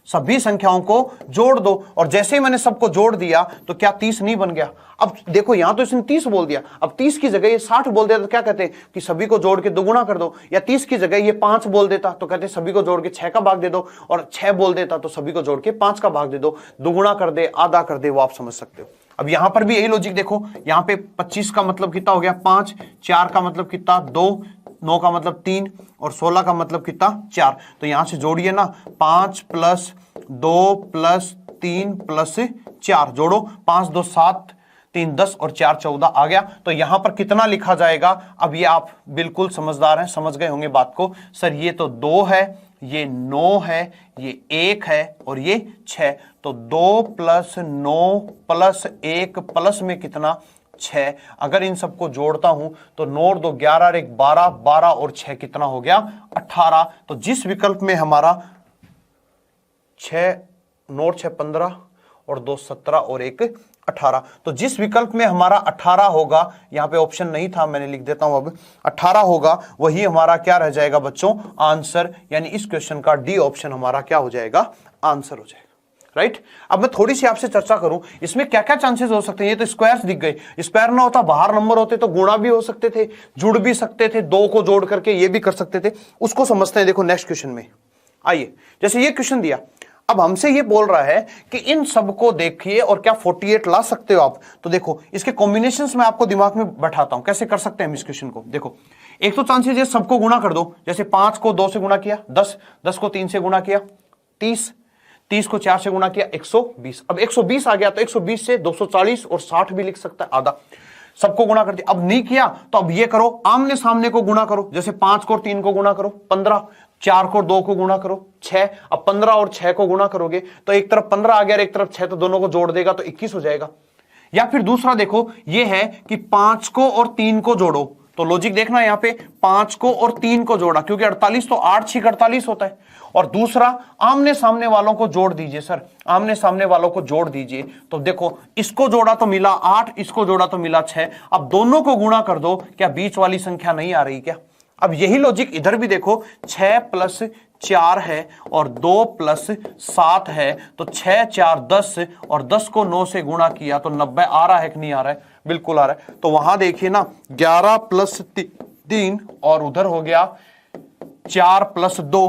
सभी संख्याओं को जोड़ दो। और जैसे ही मैंने सबको जोड़ दिया तो क्या 30 नहीं बन गया। अब देखो यहां तो इसने 30 बोल दिया, अब 30 की जगह ये 60 बोल दिया तो क्या कहते हैं कि सभी को जोड़ के दोगुना कर दो। या 30 की जगह ये 5 बोल देता तो कहते हैं सभी को जोड़ के 6 का भाग दे दो, और 6 बोल देता तो सभी को जोड़ के 5 का भाग दे दो। दोगुना कर दे, आधा कर दे, वो आप समझ सकते हो। अब यहां पर भी यही लॉजिक देखो, यहां पे 25 का मतलब कितना हो गया 5, 4 का मतलब कितना 2, 9 का मतलब 3 और 16 का मतलब कितना 4। तो यहां से जोड़िए ना, 5 प्लस 2 प्लस 3 प्लस 4, जोड़ो 5 2 7 3 10 और 4 14 आ गया। तो यहां पर कितना लिखा जाएगा, अब ये आप बिल्कुल समझदार हैं, समझ गए होंगे बात को। सर ये तो 2 है, ये 9 है, ये 1 है और ये 6। तो 2 प्लस 9 प्लस 1 प्लस में कितना 6। अगर इन सबको जोड़ता हूं तो 9 और 2 11 और 1 12, 12 और 6 कितना हो गया 18। तो जिस विकल्प में हमारा 6 9 6 15 और 2 17 और 1 18, तो जिस विकल्प में हमारा 18 होगा, यहां पे ऑप्शन नहीं था, मैंने लिख देता हूं अब 18 होगा, वही हमारा क्या रह जाएगा बच्चों, आंसर। यानी इस क्वेश्चन का डी ऑप्शन हमारा क्या हो जाएगा, आंसर हो जाएगा। राइट अब मैं थोड़ी सी आपसे चर्चा करूं, इसमें क्या क्या चांसेस हो सकते हैं। ये तो स्क्वायर्स दिख गए, स्क्वायर ना होता बाहर नंबर होते तो गुणा भी हो सकते थे, जुड़ भी सकते थे, 2 को जोड़ करके ये भी कर सकते थे। उसको समझते हैं। देखो नेक्स्ट क्वेश्चन में आइए, जैसे ये क्वेश्चन दिया, अब हमसे ये बोल रहा है कि इन सबको देखिए और क्या 48 ला सकते हो आप। तो देखो इसके कॉम्बिनेशंस में आपको दिमाग में बैठाता हूं, कैसे कर सकते हैं हम इस क्वेश्चन को। देखो एक तो चांसेस ये सबको गुणा कर दो, जैसे 5 को 2 से गुणा किया 10, 10 को 3 से गुणा किया 30, 30 को 4 से गुणा किया 120। अब 120 आ गया तो 120 से 240 और 60 भी लिख सकता है आधा। सबको गुणा कर दिया। अब नहीं किया तो अब ये करो, आमने सामने को गुणा करो, जैसे 5 को और 3 को गुणा करो 15, 4 को 2 को गुणा करो 6। अब 15 और 6 को गुणा करोगे तो एक तरफ 15 आ गया और एक तरफ 6, तो दोनों को जोड़ देगा तो 21 हो जाएगा। या फिर दूसरा देखो, ये है कि 5 को और 3 को जोड़ो, तो लॉजिक देखना यहां पे 5 को और 3 को जोड़ा, क्योंकि 48 तो 8 6 48 होता है। और दूसरा, आमने सामने वालों को जोड़ दीजिए सर, आमने सामने वालों को जोड़ दीजिए, तो देखो इसको जोड़ा तो मिला 8, इसको जोड़ा तो मिला 6। अब दोनों को गुणा कर दो, क्या बीच वाली संख्या नहीं आ रही क्या? अब यही लॉजिक इधर भी देखो, 6 + 4 है और 2 + 7 है, तो 6 4 10 और 10 को 9 से गुणा किया तो 90 आ रहा है कि नहीं आ रहा है? बिल्कुल आ रहा है। तो वहां देखिए ना, 11 + 3 और उधर हो गया 4 + 2,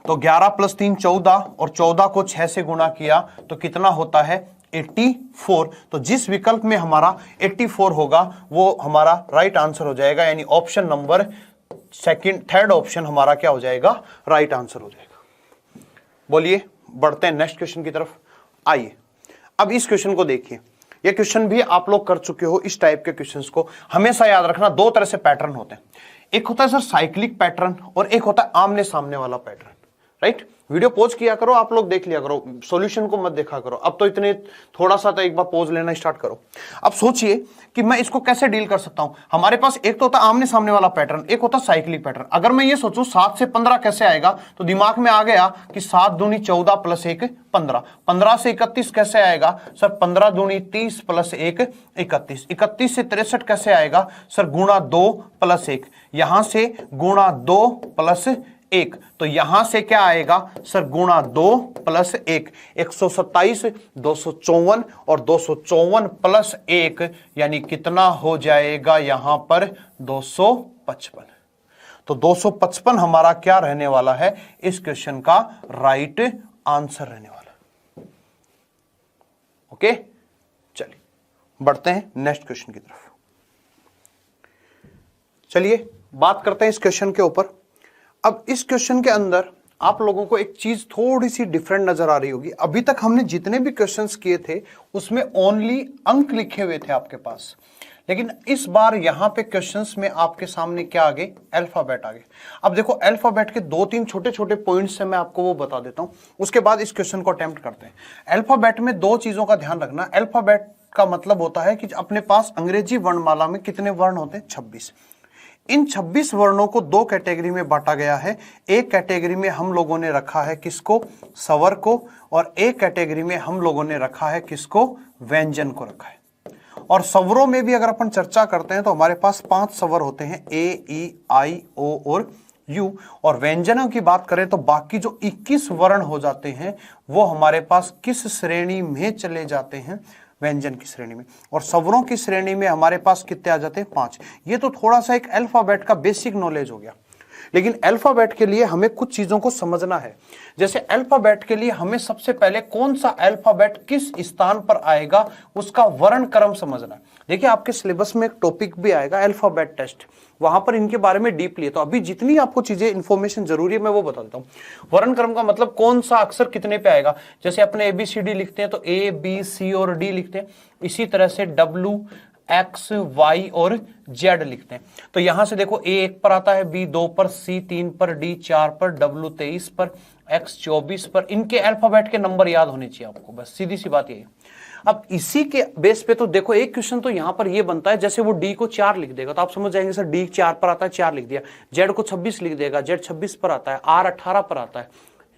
तो 11 + 3 14 और 14 को 6 से गुणा किया तो कितना होता है? 84। तो जिस विकल्प में हमारा 84 होगा वो हमारा राइट आंसर हो जाएगा, यानी ऑप्शन नंबर थर्ड ऑप्शन हमारा क्या हो जाएगा? राइट आंसर हो जाएगा। बोलिए, बढ़ते हैं नेक्स्ट क्वेश्चन की तरफ। आइए अब इस क्वेश्चन को देखिए। ये क्वेश्चन भी आप लोग कर चुके हो। इस टाइप के क्वेश्चंस को हमेशा याद रखना, दो तरह से पैटर्न होते हैं, एक होता है सर साइक्लिक पैटर्न और एक होता है आमने सामने वाला पैटर्न। राइट, वीडियो पॉज किया करो, आप लोग देख लिया करो, सॉल्यूशन को मत देखा करो। अब तो इतने थोड़ा सा तो एक बार पॉज लेना स्टार्ट करो। अब सोचिए कि मैं इसको कैसे डील कर सकता हूं। हमारे पास एक तो होता है आमने सामने वाला पैटर्न, एक होता है साइक्लिक पैटर्न। अगर मैं ये सोचूं 7 से 15 कैसे आएगा, तो दिमाग में आ गया कि 7 दूनी 14 + 1 15। 15 से 31 कैसे आएगा सर? 15 दूनी 30 + 1 31। 31 से 63 कैसे आएगा सर? गुणा 2 + 1। यहां से गुणा 2 + 1, तो यहां से क्या आएगा सर? गुणा 2 + 1, 127, 254 और 254 + 1, यानी कितना हो जाएगा यहां पर? 255। तो 255 हमारा क्या रहने वाला है? इस क्वेश्चन का राइट आंसर रहने वाला है। ओके, चलिए बढ़ते हैं नेक्स्ट क्वेश्चन की तरफ। चलिए बात करते हैं इस क्वेश्चन के ऊपर। अब इस क्वेश्चन के अंदर आप लोगों को एक चीज थोड़ी सी डिफरेंट नजर आ रही होगी। अभी तक हमने जितने भी क्वेश्चंस किए थे उसमें ओनली अंक लिखे हुए थे आपके पास, लेकिन इस बार यहां पे क्वेश्चंस में आपके सामने क्या आ गए? अल्फाबेट आ गए। अब देखो, अल्फाबेट के 2-3 छोटे छोटे पॉइंट्स से मैं आपको वो बता देता हूं, उसके बाद इस क्वेश्चन को अटेम्प्ट करते हैं। अल्फाबेट में 2 चीजों का ध्यान रखना। अल्फाबेट का मतलब होता है कि अपने पास अंग्रेजी वर्णमाला में कितने वर्ण होते हैं? 26। इन 26 वर्णों को 2 कैटेगरी में बांटा गया है। एक कैटेगरी में हम लोगों ने रखा है किसको? स्वर को, और एक कैटेगरी में हम लोगों ने रखा है किसको? व्यंजन को रखा है। और स्वरों में भी अगर अपन चर्चा करते हैं तो हमारे पास 5 स्वर होते हैं, ए, ई, आई, ओ और यू। और व्यंजनों की बात करें तो बाकी जो 21 वर्ण हो जाते हैं वो हमारे पास किस श्रेणी में चले जाते हैं? व्यंजन की श्रेणी में। और स्वरों की श्रेणी में हमारे पास कितने आ जाते हैं? 5। ये तो थोड़ा सा एक अल्फाबेट का बेसिक नॉलेज हो गया, लेकिन अल्फाबेट के लिए हमें कुछ चीजों को समझना है। जैसे अल्फाबेट के लिए हमें सबसे पहले कौन सा अल्फाबेट किस स्थान पर आएगा उसका वर्ण क्रम समझना है। देखिए, आपके सिलेबस में एक टॉपिक भी आएगा अल्फाबेट टेस्ट, वहां पर इनके बारे में डीपली है। तो अभी जितनी आपको चीजें इंफॉर्मेशन जरूरी है मैं वो बता देता हूं। वर्ण क्रम का मतलब कौन सा अक्षर कितने पे आएगा। जैसे अपने ABCD लिखते हैं तो A, B, C और D लिखते हैं, इसी तरह से W, X, Y और Z लिखते हैं। तो यहां से देखो, A 1 पर आता है, B 2 पर, C 3 पर, D 4 पर, W 23 पर, X 24 पर। इनके अल्फाबेट के नंबर याद होने चाहिए आपको, बस सीधी सी बात यही है। अब इसी के बेस पे तो देखो, एक क्वेश्चन तो यहां पर ये बनता है, जैसे वो D को 4 लिख देगा तो आप समझ जाएंगे सर D 4 पर आता है, 4 लिख दिया। Z को 26 लिख देगा, Z 26 पर आता है, R 18 पर आता है,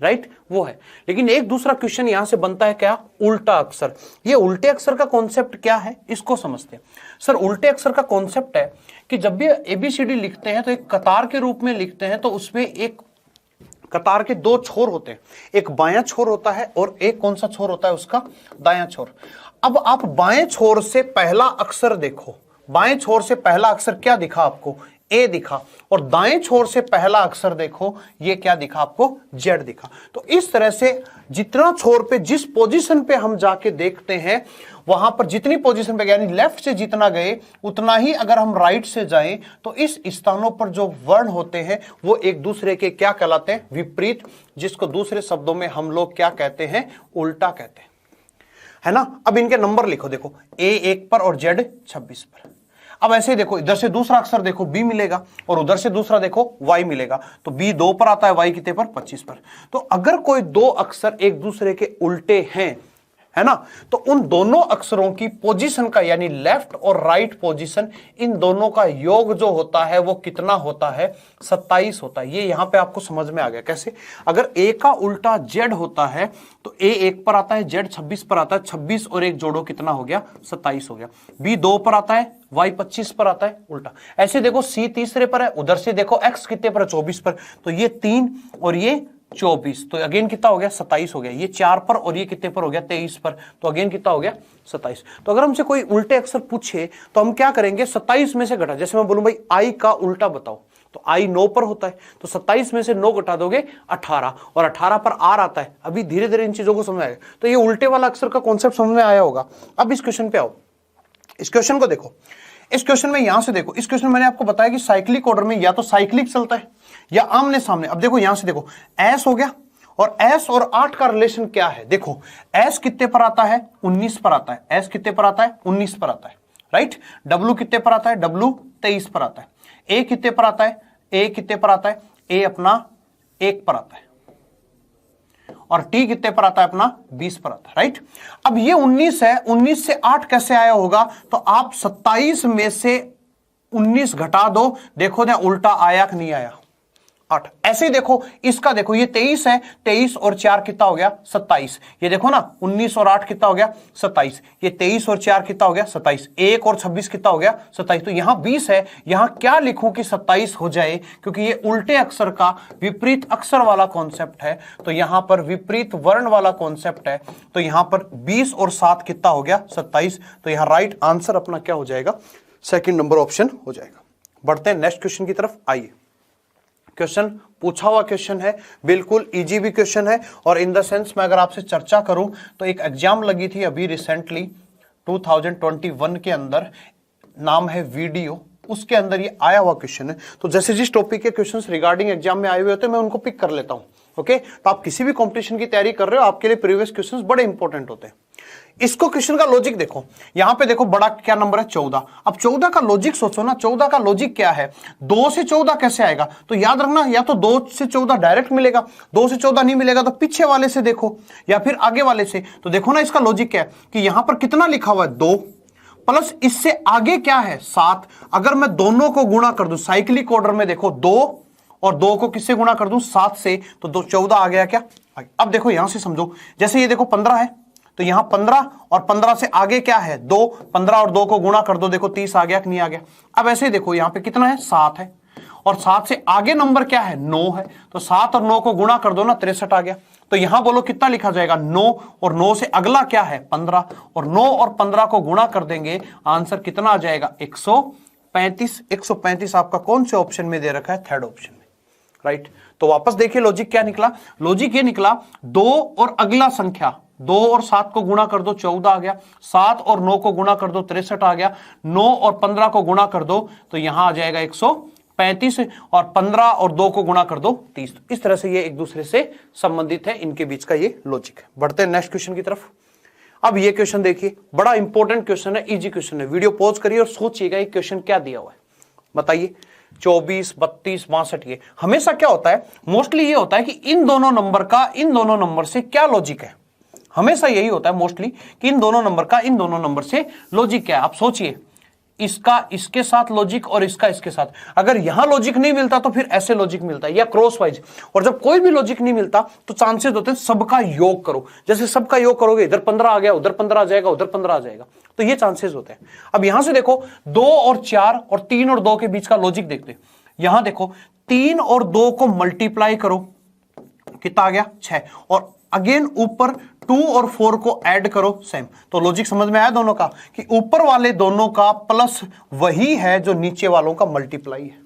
राइट, वो है। लेकिन एक दूसरा क्वेश्चन यहां से बनता है, क्या? उल्टा अक्षर। ये उल्टे अक्षर का कॉन्सेप्ट क्या है, इसको समझते हैं। सर, उल्टे अक्षर का कॉन्सेप्ट है कि जब भी ABCD लिखते हैं तो एक कतार के रूप में लिखते हैं, तो उसमें एक कतार के 2 छोर होते हैं, एक बायां छोर होता है और एक कौन सा छोर होता है उसका? दायां छोर। अब आप बाएं छोर से पहला अक्षर देखो, बाएं छोर से पहला अक्षर क्या दिखा आपको? ए दिखा। और दाएं छोर से पहला अक्षर देखो, ये क्या दिखा आपको? जेड दिखा। तो इस तरह से जितना छोर पे, जिस पोजीशन पे हम जाके देखते हैं, वहां पर जितनी पोजीशन पे, यानी लेफ्ट से जितना गए उतना ही अगर हम राइट से जाएं तो इस स्थानों पर जो वर्ण होते हैं वो एक दूसरे के क्या कहलाते हैं? विपरीत, जिसको दूसरे शब्दों में हम लोग क्या कहते हैं? उल्टा कहते हैं। है ना। अब इनके नंबर लिखो, देखो A 1 पर और Z 26 पर। अब ऐसे ही देखो, इधर से दूसरा अक्षर देखो B मिलेगा और उधर से दूसरा देखो Y मिलेगा, तो B 2 पर आता है, Y कितने पर, 25 पर। तो अगर कोई दो अक्षर एक दूसरे के उल्टे हैं, है ना, तो उन दोनों अक्षरों की पोजीशन का यानी लेफ्ट और राइट पोजीशन, इन दोनों का योग जो होता है वो कितना होता है, 27 होता है। ये यहां पे आपको समझ में आ गया कैसे। अगर A का उल्टा Z होता है तो A 1 पर आता है, Z 26 पर आता है, 26 और 1 जोड़ो कितना हो गया, 27 हो गया। B 2 पर आता है, Y 25 पर आता है, उल्टा। ऐसे देखो C तीसरे पर है, उधर से देखो X कितने पर है, 24 पर, तो ये 3 और ये 24, तो अगेन कितना हो गया, 27 हो गया। ये 4 पर और ये कितने पर हो गया, 23 पर, तो अगेन कितना हो गया, 27। तो अगर हमसे कोई उल्टे अक्षर पूछे तो हम क्या करेंगे, 27 में से घटा। जैसे मैं बोलूं भाई I का उल्टा बताओ, तो I 9 पर होता है, तो 27 में से 9 घटा दोगे 18, और 18 पर R आता है। अभी धीरे धीरे इन चीजों को समझ आएगा। तो ये उल्टे वाला अक्षर का कॉन्सेप्ट समझ में आया होगा। अब इस क्वेश्चन पे आओ, इस क्वेश्चन को देखो। इस क्वेश्चन में यहां से देखो, इस क्वेश्चन मैंने आपको बताया कि साइक्लिक ऑर्डर में या तो साइक्लिक चलता है या आमने सामने। अब देखो यहां से देखो, S हो गया, और S और 8 का रिलेशन क्या है, देखो S कितने पर आता है, 19 पर आता है। S कितने पर आता है, 19 पर आता है, राइट। W कितने पर आता है, W 23 पर आता है। A कितने पर आता है, A कितने पर आता है, A अपना 1 पर आता है, और T कितने पर आता है, अपना 20 पर आता है, राइट। अब ये 19 है, 19 से 8 कैसे आया होगा, तो आप 27 में से 19 घटा दो, देखो ना उल्टा आया कि नहीं आया, 8। ऐसे ही देखो इसका, देखो ये 23 है, 23 और 4 कितना हो गया, 27। ये देखो ना 19 और 8 कितना हो गया, 27। ये 23 और 4 कितना हो गया, 27। 1 और 26 कितना हो गया, 27। तो यहां 20 है, यहां क्या लिखूं कि 27 हो जाए, क्योंकि ये उल्टे अक्षर का विपरीत अक्षर वाला कॉन्सेप्ट है, तो यहां पर विपरीत वर्ण वाला कॉन्सेप्ट है। तो यहां पर 20 और 7 कितना हो गया, 27। तो यहां राइट आंसर अपना क्या हो जाएगा, सेकंड नंबर ऑप्शन हो जाएगा। बढ़ते हैं नेक्स्ट क्वेश्चन की तरफ। आइए, क्वेश्चन पूछा हुआ क्वेश्चन है, बिल्कुल इजी भी क्वेश्चन है, और इन द सेंस मैं अगर आपसे चर्चा करूं तो एक एग्जाम लगी थी अभी रिसेंटली 2021 के अंदर, नाम है वीडियो, उसके अंदर ये आया हुआ क्वेश्चन है। तो जैसे जिस टॉपिक के क्वेश्चंस रिगार्डिंग एग्जाम में आए हुए होते हैं मैं उनको पिक कर लेता हूं। ओके, तो आप किसी भी कंपटीशन की तैयारी कर रहे हो, आपके लिए प्रीवियस क्वेश्चंस बड़े इंपॉर्टेंट होते हैं। इसको क्वेश्चन का लॉजिक देखो, यहां पे देखो बड़ा क्या नंबर है, 14। अब 14 का लॉजिक सोचो ना, 14 का लॉजिक क्या है, 2 से 14 कैसे आएगा, तो याद रखना या तो 2 से 14 डायरेक्ट मिलेगा, 2 से 14 नहीं मिलेगा तो पीछे वाले से देखो या फिर आगे वाले से। तो देखो ना इसका लॉजिक क्या है कि यहां पर कितना लिखा हुआ है, 2 प्लस इससे आगे क्या है, 7। अगर मैं दोनों को गुणा कर दूं साइक्लिक ऑर्डर में, देखो 2 और 2 को किससे गुणा कर दूं, 7 से, तो 14 आ गया क्या। अब देखो यहां से समझो, जैसे ये देखो 15 है, तो यहां 15 और 15 से आगे क्या है, 2, 15 और 2 को गुणा कर दो, देखो 30 आ गया कि नहीं आ गया। अब ऐसे ही देखो यहां पे कितना है, 7 है, और 7 से आगे नंबर क्या है, 9 है, तो 7 और 9 को गुणा कर दो ना, 63 आ गया। तो यहां बोलो कितना लिखा जाएगा, 9, और 9 से अगला क्या है, 15, और 9 और 15 को गुणा कर देंगे, आंसर कितना आ जाएगा, 135। 135 आपका कौन से ऑप्शन में दे रखा है, थर्ड ऑप्शन में, राइट। तो वापस देखिए लॉजिक क्या निकला, लॉजिक ये निकला 2 और अगला संख्या, 2 और 7 को गुणा कर दो, 14 आ गया, 7 और 9 को गुणा कर दो, 63 आ गया, 9 और 15 को गुणा कर दो तो यहां आ जाएगा 135, और 15 और 2 को गुणा कर दो, 30। इस तरह से ये एक दूसरे से संबंधित है, इनके बीच का ये लॉजिक है। बढ़ते हैं नेक्स्ट क्वेश्चन की तरफ। अब ये क्वेश्चन देखिए, बड़ा इंपॉर्टेंट क्वेश्चन है, इजी क्वेश्चन है। वीडियो पॉज करिए और सोचिएगा ये क्वेश्चन क्या दिया हुआ है, बताइए। 24, 32, 62, ये हमेशा क्या होता है, मोस्टली ये होता है कि इन दोनों नंबर का इन दोनों नंबर से क्या लॉजिक है, हमेशा यही होता है मोस्टली कि इन दोनों नंबर का इन दोनों नंबर से लॉजिक क्या है। आप सोचिए, इसका इसके साथ लॉजिक और इसका इसके साथ, अगर यहां लॉजिक नहीं मिलता तो फिर ऐसे लॉजिक मिलता है या क्रॉस वाइज, और जब कोई भी लॉजिक नहीं मिलता तो चांसेस होते हैं सबका योग करो। जैसे सबका योग करोगे, इधर 15 आ गया, उधर 15 आ जाएगा, उधर 15 आ जाएगा, तो ये चांसेस होते हैं। अब यहां से देखो 2 और 4 और 3 और 2 के बीच का लॉजिक देखते हैं। यहां देखो 3 और 2 को मल्टीप्लाई करो, कितना आ गया, 6, और अगेन ऊपर 2 और 4 को ऐड करो, सेम। तो लॉजिक समझ में आया दोनों का, कि ऊपर वाले दोनों का प्लस वही है जो नीचे वालों का मल्टीप्लाई है।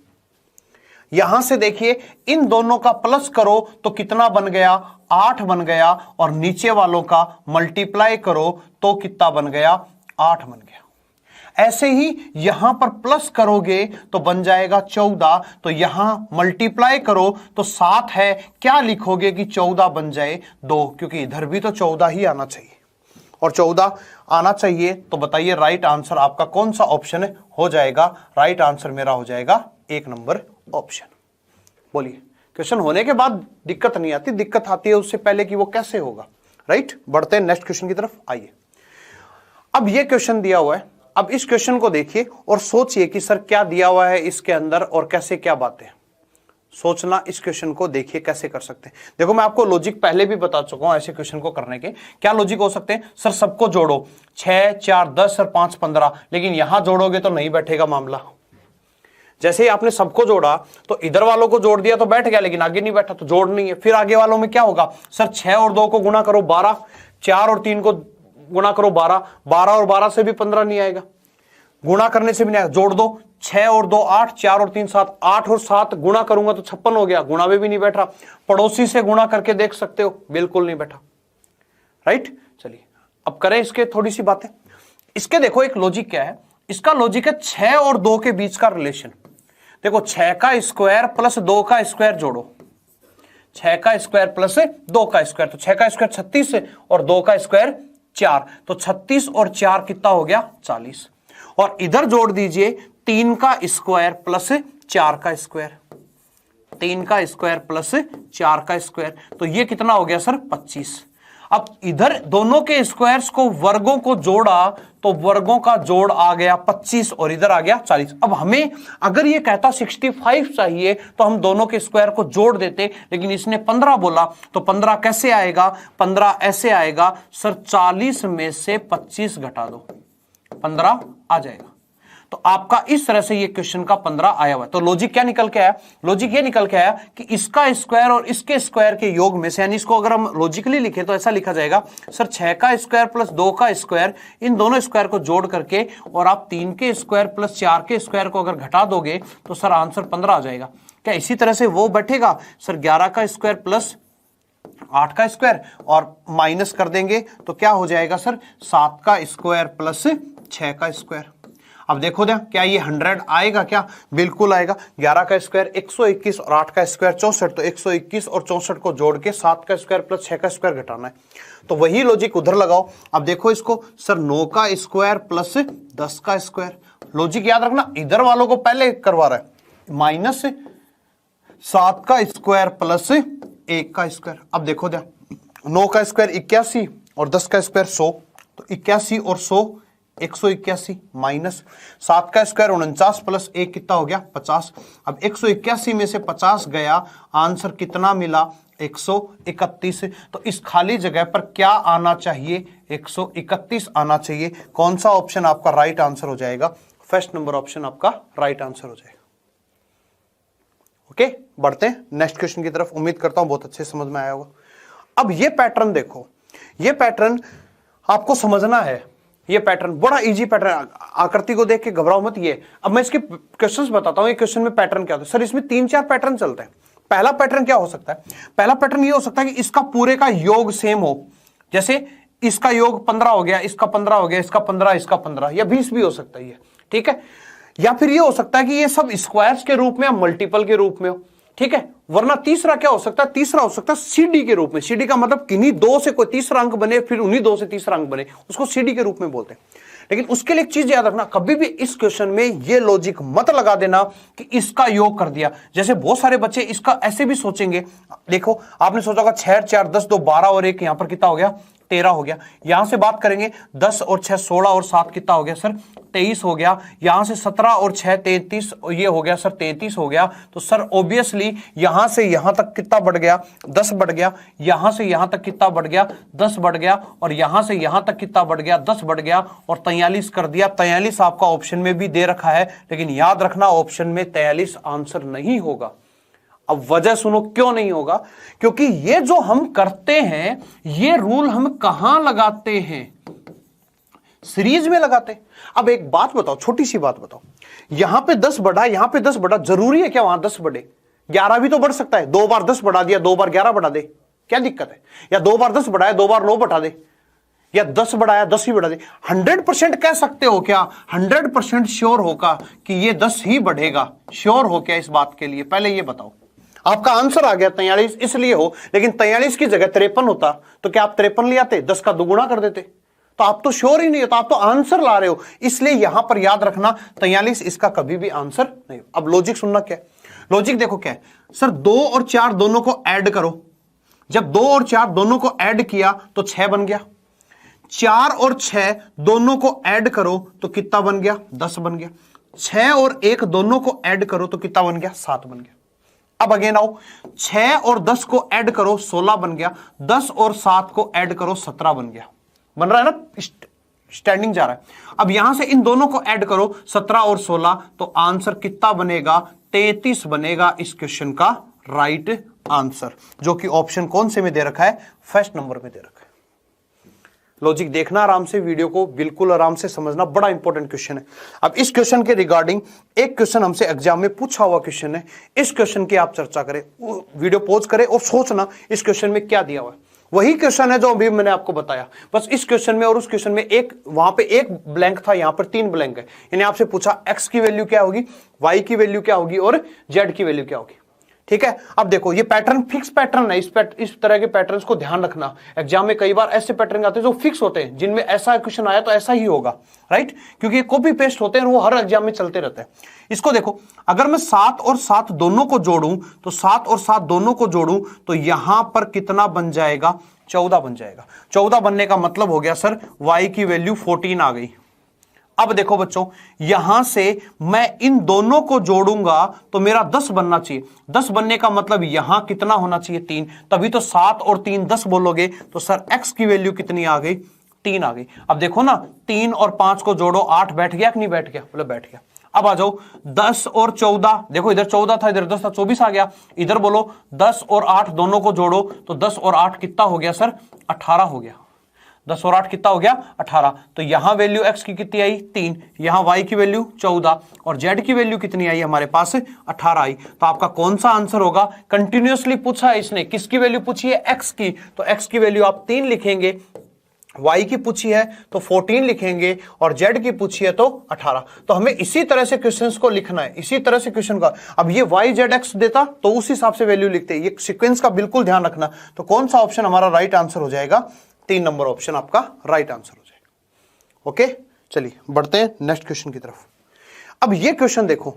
यहां से देखिए इन दोनों का प्लस करो तो कितना बन गया, 8 बन गया, और नीचे वालों का मल्टीप्लाई करो तो कितना बन गया, 8 बन गया। ऐसे ही यहां पर प्लस करोगे तो बन जाएगा 14, तो यहां मल्टीप्लाई करो तो 7 है, क्या लिखोगे कि 14 बन जाए 2, क्योंकि इधर भी तो 14 ही आना चाहिए। और 14 आना चाहिए। तो बताइए राइट आंसर आपका कौन सा ऑप्शन हो जाएगा? राइट आंसर मेरा हो जाएगा 1 नंबर ऑप्शन। बोलिए, क्वेश्चन होने के बाद दिक्कत नहीं आती, दिक्कत आती है उससे पहले कि वो कैसे होगा। राइट, बढ़ते हैं नेक्स्ट क्वेश्चन की तरफ। आइए, अब ये क्वेश्चन दिया हुआ है, अब इस क्वेश्चन को देखिए और सोचिए कि सर क्या दिया हुआ है इसके अंदर और कैसे क्या बातें। सोचना, इस क्वेश्चन को देखिए कैसे कर सकते हैं। देखो मैं आपको लॉजिक पहले भी बता चुका हूं ऐसे क्वेश्चन को करने के। क्या लॉजिक हो सकते हैं? सर सबको जोड़ो, 6 4 10 और 5 15, लेकिन यहां जोड़ोगे तो नहीं बैठेगा मामला। जैसे ही आपने सबको जोड़ा तो इधर वालों को जोड़ दिया तो बैठ गया, लेकिन आगे नहीं बैठा, तो जोड़ नहीं है। फिर आगे वालों में क्या होगा? सर 6 और 2 को गुणा करो 12, 4 और 3 को गुणा करो 12, 12 और 12 से भी 15 नहीं आएगा, गुणा करने से भी नहीं आएगा। जोड़ दो, 6 और 2 8, 4 और 3 7, 8 और 7 गुणा करूंगा तो 56 हो गया, गुणा में भी नहीं बैठा। पड़ोसी से गुणा करके देख सकते हो, बिल्कुल नहीं बैठा। राइट, चलिए अब करें इसके थोड़ी सी बातें। इसके देखो एक लॉजिक क्या है, इसका लॉजिक है 6 और 2 के बीच का रिलेशन। देखो 6 का स्क्वायर प्लस 2 का स्क्वायर जोड़ो, 6 का स्क्वायर प्लस 2 का स्क्वायर, तो 6 का स्क्वायर 36 और 2 का स्क्वायर 4, तो 36 और 4 कितना हो गया? 40। और इधर जोड़ दीजिए 3 का स्क्वायर प्लस 4 का स्क्वायर, 3 का स्क्वायर प्लस 4 का स्क्वायर, तो ये कितना हो गया सर? 25। अब इधर दोनों के स्क्वायर्स को, वर्गों को जोड़ा तो वर्गों का जोड़ आ गया 25 और इधर आ गया 40। अब हमें अगर ये कहता 65 चाहिए तो हम दोनों के स्क्वायर को जोड़ देते, लेकिन इसने 15 बोला, तो 15 कैसे आएगा? 15 ऐसे आएगा सर, 40 में से 25 घटा दो, 15 आ जाएगा। तो आपका इस तरह से ये क्वेश्चन का 15 आया हुआ है। तो लॉजिक क्या निकल के आया? लॉजिक ये निकल के आया कि इसका स्क्वायर और इसके स्क्वायर के योग में से, यानी इसको अगर हम लॉजिकली लिखें तो ऐसा लिखा जाएगा सर 6 का स्क्वायर प्लस 2 का स्क्वायर, इन दोनों स्क्वायर को जोड़ करके और आप 3 के स्क्वायर प्लस 4 के स्क्वायर को अगर घटा दोगे तो सर आंसर 15 आ जाएगा। क्या इसी तरह से वो बैठेगा? सर 11 का स्क्वायर प्लस 8 का स्क्वायर और माइनस कर देंगे तो क्या हो जाएगा सर? 7 का स्क्वायर प्लस 6 का स्क्वायर। अब देखो ना, क्या ये 100 आएगा? क्या बिल्कुल आएगा। 11 का स्क्वायर 121 और 8 का स्क्वायर 64, तो 121 और 64 को जोड़ के 7 का स्क्वायर प्लस 6 का स्क्वायर घटाना है। तो वही लॉजिक उधर लगाओ। अब देखो इसको, सर 9 का स्क्वायर प्लस 10 का स्क्वायर। लॉजिक याद रखना, इधर वालों को पहले करवा रहा है, माइनस 7 का स्क्वायर प्लस 1 का स्क्वायर। अब देखो क्या, 9 का स्क्वायर 81 और 10 का स्क्वायर 100, तो 81 और 100 181 माइनस 7 का स्क्वायर 49 प्लस 1 कितना हो गया? 50। अब 181 में से 50 गया, आंसर कितना मिला? 131। तो इस खाली जगह पर क्या आना चाहिए? 131 आना चाहिए। कौन सा ऑप्शन आपका राइट आंसर हो जाएगा? फर्स्ट नंबर ऑप्शन आपका राइट आंसर हो जाएगा। ओके, बढ़ते हैं नेक्स्ट क्वेश्चन की तरफ। उम्मीद करता हूं बहुत अच्छे समझ में आया होगा। अब ये पैटर्न देखो, ये पैटर्न आपको समझना है। ये पैटर्न बड़ा इजी पैटर्न, आकृति को देख के घबराओ मत। ये अब मैं इसके क्वेश्चंस बताता हूं, ये क्वेश्चन में पैटर्न क्या होता है। सर इसमें 3-4 पैटर्न चलते हैं। पहला पैटर्न क्या हो सकता है? पहला पैटर्न ये हो सकता है कि इसका पूरे का योग सेम हो, जैसे इसका योग 15 हो गया, इसका 15 हो गया, इसका 15, इसका 15 या 20 भी हो सकता है ये, ठीक है। या फिर ये हो सकता है कि ये सब स्क्वायर्स के रूप में या मल्टीपल के रूप में हो, ठीक है। वरना तीसरा क्या हो सकता है? तीसरा हो सकता है सीडी के रूप में। सीडी का मतलब किन्हीं दो से कोई तीसरा अंक बने, फिर उन्हीं दो से तीसरा अंक बने, उसको सीडी के रूप में बोलते हैं। लेकिन उसके लिए एक चीज याद रखना, कभी भी इस क्वेश्चन में ये लॉजिक मत लगा देना कि इसका योग कर दिया। जैसे बहुत सारे बच्चे इसका ऐसे भी सोचेंगे, देखो आपने सोचा होगा 6 4 10 2 12 और 1 यहां पर कितना हो गया? 13 हो गया। यहां से बात करेंगे 10 और 6 16 और 7 कितना हो गया सर? 23 हो गया। यहां से 17 और 6 33, ये हो गया सर 33 हो गया। तो सर ऑब्वियसली यहां से यहां तक कितना बढ़ गया? 10 बढ़ गया। यहां से यहां तक कितना बढ़ गया? 10 बढ़ गया। और यहां से यहां तक कितना बढ़ गया? 10 बढ़ गया और 43 कर दिया। 43 आपका ऑप्शन में भी दे रखा है, लेकिन याद रखना ऑप्शन में 43 आंसर नहीं होगा। अब वजह सुनो क्यों नहीं होगा, क्योंकि ये जो हम करते हैं ये रूल हम कहां लगाते हैं? सीरीज में लगाते। अब एक बात बताओ, छोटी सी बात बताओ, यहां पे 10 बढ़ा, यहां पे 10 बढ़ा, जरूरी है क्या वहां 10 बढ़े? 11 भी तो बढ़ सकता है। 2 बार 10 बढ़ा दिया, 2 बार 11 बढ़ा दे, क्या दिक्कत है? या 2 बार 10 बढ़ाया, 2 बार 9 बढ़ा दे, या 10 बढ़ाया 10 ही बढ़ा दे। 100% कह सकते हो क्या? 100% श्योर होगा कि ये 10 ही बढ़ेगा? श्योर हो क्या इस बात के लिए? पहले ये बताओ। आपका आंसर आ गया 43 इसलिए हो, लेकिन 43 की जगह 53 होता तो क्या आप 53 ले आते? 10 का दुगुना कर देते। तो आप तो श्योर ही नहीं हो, तो आप तो आंसर ला रहे हो, इसलिए यहां पर याद रखना 43 इसका कभी भी आंसर नहीं। अब लॉजिक सुनना क्या है, लॉजिक देखो क्या है सर, 2 और 4 दोनों को ऐड करो, जब 2 और 4 दोनों को ऐड किया तो 6 बन गया, 4 और 6 दोनों को ऐड करो तो कितना बन गया, 10 बन गया, 6 और 1 दोनों को ऐड करो तो कितना बन गया, 7 बन गया। अब अगेन आओ, 6 और 10 को ऐड करो 16 बन गया, 10 और 7 को ऐड करो 17 बन गया, बन रहा है ना, स्टैंडिंग जा रहा है। अब यहां से इन दोनों को ऐड करो 17 और 16, तो आंसर कितना बनेगा, 33 बनेगा इस क्वेश्चन का राइट आंसर, जो कि ऑप्शन कौन से में दे रखा है, फर्स्ट नंबर में दे रखा है। लॉजिक देखना आराम से, वीडियो को बिल्कुल आराम से समझना, बड़ा इंपॉर्टेंट क्वेश्चन है। अब इस क्वेश्चन के रिगार्डिंग एक क्वेश्चन हमसे एग्जाम में पूछा हुआ क्वेश्चन है, इस क्वेश्चन की आप चर्चा करें, वीडियो पॉज करें और सोचना इस क्वेश्चन में क्या दिया हुआ है। वही क्वेश्चन है जो अभी मैंने आपको बताया, बस इस क्वेश्चन में और उस क्वेश्चन में एक, वहां पे एक ब्लैंक था, यहां पर 3 ब्लैंक है। यानी आपसे पूछा x की वैल्यू क्या होगी, y की वैल्यू क्या होगी और z की वैल्यू क्या होगी। ठीक है, अब देखो ये पैटर्न फिक्स पैटर्न है, इस तरह के पैटर्न्स को ध्यान रखना। एग्जाम में कई बार ऐसे पैटर्न आते हैं जो फिक्स होते हैं, जिनमें ऐसा क्वेश्चन आया तो ऐसा ही होगा, राइट, क्योंकि ये कॉपी पेस्ट होते हैं, वो हर एग्जाम में चलते रहते हैं। इसको देखो, अगर मैं 7 और 7 दोनों को जोड़ूं तो 7 और 7 दोनों को जोड़ूं तो यहां पर कितना बन जाएगा, 14 बन जाएगा। 14 बनने का मतलब हो गया सर y की वैल्यू 14 आ गई। अब देखो बच्चों, यहां से मैं इन दोनों को जोड़ूंगा तो मेरा 10 बनना चाहिए। 10 बनने का मतलब यहां कितना होना चाहिए, 3, तभी तो 7 और 3 10 बोलोगे तो सर x की वैल्यू कितनी आ गई, 3 आ गई। अब देखो ना, 3 और 5 को जोड़ो, 8 बैठ गया कि नहीं बैठ गया, बोले बैठ गया। अब आ जाओ 10 और 14, देखो इधर 14 था, इधर 10 था, 24 आ गया। इधर बोलो 10 और 8 दोनों को जोड़ो तो 10 और 8 कितना हो गया सर, 18 हो गया। 10 और 8 कितना हो गया, 18। तो यहां वैल्यू x की कितनी आई, 3, यहां y की वैल्यू 14 और z की वैल्यू कितनी आई हमारे पास, 18 आई। तो आपका कौन सा आंसर होगा, कंटिन्यूअसली पूछा है इसने, किसकी वैल्यू पूछी है, x की, तो x की वैल्यू आप 3 लिखेंगे, y की पूछी है तो 14 लिखेंगे और z की पूछी है तो 18। तो हमें इसी तरह से क्वेश्चंस को लिखना है, इसी तरह से क्वेश्चन का। अब ये y z x देता तो उस हिसाब से वैल्यू लिखते हैं, ये सीक्वेंस का बिल्कुल ध्यान रखना। तो कौन सा ऑप्शन हमारा राइट आंसर हो जाएगा, 3 नंबर ऑप्शन आपका राइट आंसर हो जाएगा। ओके, चलिए बढ़ते हैं नेक्स्ट क्वेश्चन की तरफ। अब ये क्वेश्चन देखो,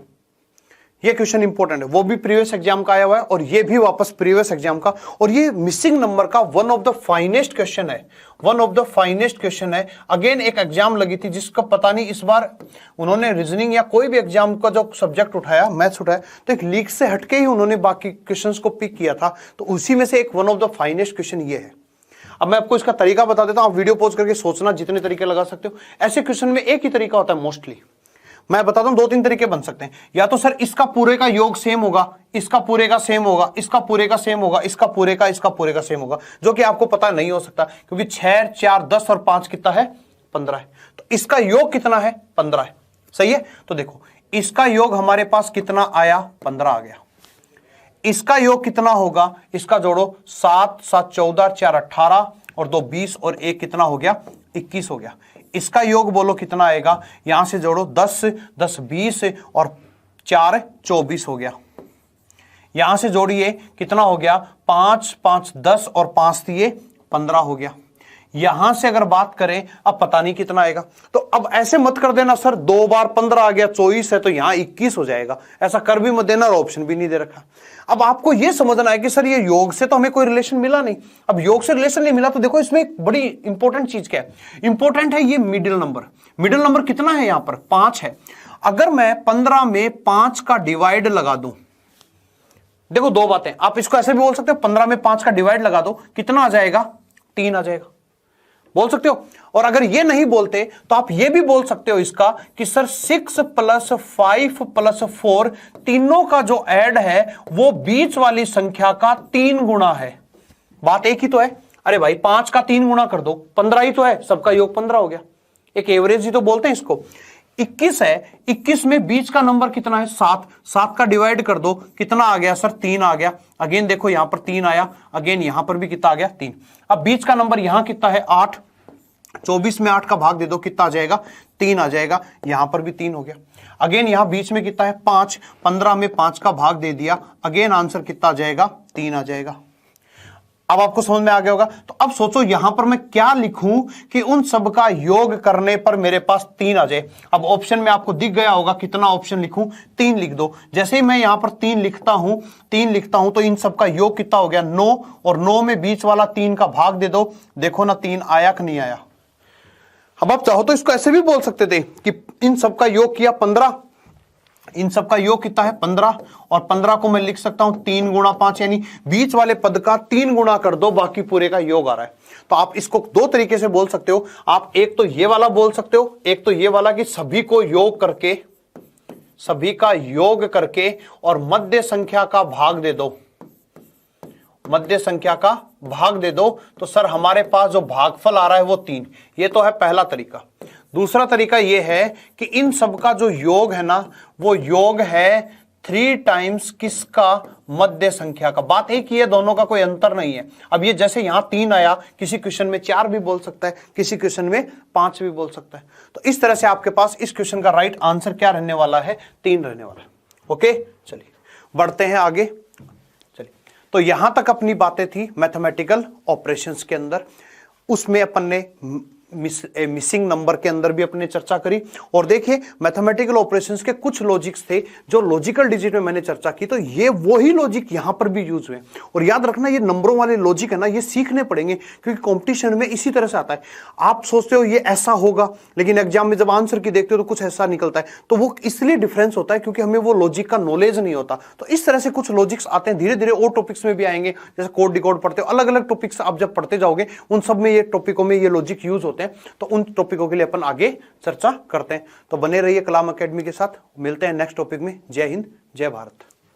ये क्वेश्चन इंपॉर्टेंट है, वो भी प्रीवियस एग्जाम का आया हुआ है और ये भी वापस प्रीवियस एग्जाम का, और ये मिसिंग नंबर का one of the finest question है, one of the finest question है। अगेन एक एग्जाम लगी थी जिसका पता नहीं इस बार उन्होंने रीजनिंग या कोई भी एग्जाम का जो सब्जेक्ट उठाया, मैथ्स उठाया, तो एक लीक से हटके ही उन्होंने बाकी क्वेश्चंस को पिक किया था, तो उसी में से एक one of the finest question ये है। अब मैं आपको इसका तरीका बता देता हूं, आप वीडियो पॉज करके सोचना, जितने तरीके लगा सकते हो। ऐसे क्वेश्चन में एक ही तरीका होता है मोस्टली, मैं बताता हूं 2-3 तरीके बन सकते हैं। या तो सर इसका पूरे का योग सेम होगा, इसका पूरे का सेम होगा, इसका पूरे का सेम होगा, इसका पूरे का सेम होगा, जो कि आपको पता नहीं हो सकता, क्योंकि 6, 4, 10 और 5 कितना है, 15 है। तो इसका योग कितना है, 15 है, सही है। तो देखो इसका योग हमारे पास कितना आया, 15 आ गया। इसका योग कितना होगा, इसका जोड़ो, 7, 7, 14, 4, 18 और 2, 20 और 1 कितना हो गया, 21 हो गया। इसका योग बोलो कितना आएगा, यहां से जोड़ो, 10, 10, 20 और 4, 24 हो गया। यहां से जोड़िए कितना हो गया, 5, 5, 10 और 5 दिए 15 हो गया। यहां से अगर बात करें, अब पता नहीं कितना आएगा, तो अब ऐसे मत कर देना सर 2 बार 15 आ गया, 24 है तो यहां 21 हो जाएगा, ऐसा कर भी मत देना और ऑप्शन भी नहीं दे रखा। अब आपको यह समझना है कि सर ये योग से तो हमें कोई रिलेशन मिला नहीं। अब योग से रिलेशन नहीं मिला तो देखो इसमें एक बड़ी इंपॉर्टेंट चीज क्या है, इंपॉर्टेंट है ये मिडिल नंबर। मिडिल नंबर कितना है, यहां पर 5 है। अगर मैं 15 में 5 का डिवाइड लगा दूं, देखो 2 बातें, आप इसको ऐसे भी बोल सकते हो, 15 में 5 का डिवाइड लगा दो, कितना आ जाएगा, 3 आ जाएगा, बोल सकते हो। और अगर ये नहीं बोलते तो आप ये भी बोल सकते हो इसका कि सर 6 + 5 + 4 तीनों का जो ऐड है वो बीच वाली संख्या का 3 गुना है। बात एक ही तो है, अरे भाई 5 का 3 गुना कर दो, 15 ही तो है, सबका योग 15 हो गया, एक एवरेज ही तो बोलते हैं इसको। 21 है, 21 में बीच का नंबर कितना है, 7, 7 का डिवाइड कर दो, कितना आ गया सर, 3 आ गया। अगेन देखो यहां पर 3 आया, अगेन यहां पर भी कितना आ गया, 3। अब बीच का नंबर यहां कितना है, 8, 24 में 8 का भाग दे दो, कितना आ जाएगा, 3 आ जाएगा। यहां पर भी 3 हो गया। अगेन यहां बीच में कितना है, 5, 15 में 5 का भाग दे दिया, अगेन आंसर कितना आ जाएगा, 3 आ जाएगा। अब आपको समझ में आ गया होगा। तो अब सोचो यहां पर मैं क्या लिखूं कि उन सब का योग करने पर मेरे पास 3 आ जाए। अब ऑप्शन में आपको दिख गया होगा कितना ऑप्शन लिखूं, 3 लिख दो। जैसे ही मैं यहां पर 3 लिखता हूं तो इन सब का योग कितना हो गया 9, और 9 में बीच वाला 3 का भाग दे दो। देखो ना 3 आया कि नहीं आया। अब आप चाहो तो इसको ऐसे भी बोल सकते थे कि इन सब का योग किया 15, इन सब का योग कितना है 15, और 15 को मैं लिख सकता हूं 3 गुणा 5, यानी बीच वाले पद का 3 गुणा कर दो, बाकी पूरे का योग आ रहा है। तो आप इसको 2 तरीके से बोल सकते हो। आप एक तो ये वाला बोल सकते हो, एक तो ये वाला कि सभी को योग करके, सभी का योग करके और मध्य संख्या का भाग दे दो, मध्य संख्या का भाग दे दो, तो सर हमारे पास जो भागफल आ रहा है वो 3। ये तो है पहला तरीका। दूसरा तरीका ये है कि इन सब का जो योग है ना, वो योग है 3 टाइम्स किसका, मध्य संख्या का। बात एक ही है, दोनों का कोई अंतर नहीं है। अब ये जैसे यहां 3 आया, किसी क्वेश्चन में 4 भी बोल सकता है, किसी क्वेश्चन में 5 भी बोल सकता है। तो इस तरह से आपके पास इस क्वेश्चन का राइट आंसर क्या रहने वाला है, 3 रहने वाला है। ओके, चलिए बढ़ते हैं आगे। चलिए, तो यहां तक अपनी बातें थी मैथमेटिकल ऑपरेशंस के अंदर। उसमें अपन ने मिसिंग नंबर के अंदर भी अपने चर्चा करी। और देखिए मैथमेटिकल ऑपरेशंस के कुछ लॉजिक्स थे जो लॉजिकल डिजिट में मैंने चर्चा की, तो ये वही लॉजिक यहां पर भी यूज हुए। और याद रखना ये नंबरों वाले लॉजिक है ना, ये सीखने पड़ेंगे क्योंकि कंपटीशन में इसी तरह से आता है। आप सोचते हो ये ऐसा होगा, लेकिन एग्जाम में जब आंसर की देखते हो तो कुछ ऐसा निकलता है। तो वो इसलिए डिफरेंस होता है क्योंकि हमें वो लॉजिक का नॉलेज नहीं होता। तो इस तरह से कुछ लॉजिक्स आते हैं, धीरे धीरे और टॉपिक्स में भी आएंगे। जैसे कोड डिकोड पढ़ते हो, अलग अलग टॉपिक्स आप जब पढ़ते जाओगे उन सब में ये टॉपिकों में ये लॉजिक यूज होते हैं। तो उन टॉपिकों के लिए अपन आगे चर्चा करते हैं। तो बने रहिए कलाम एकेडमी के साथ। मिलते हैं नेक्स्ट टॉपिक में। जय हिंद, जय भारत।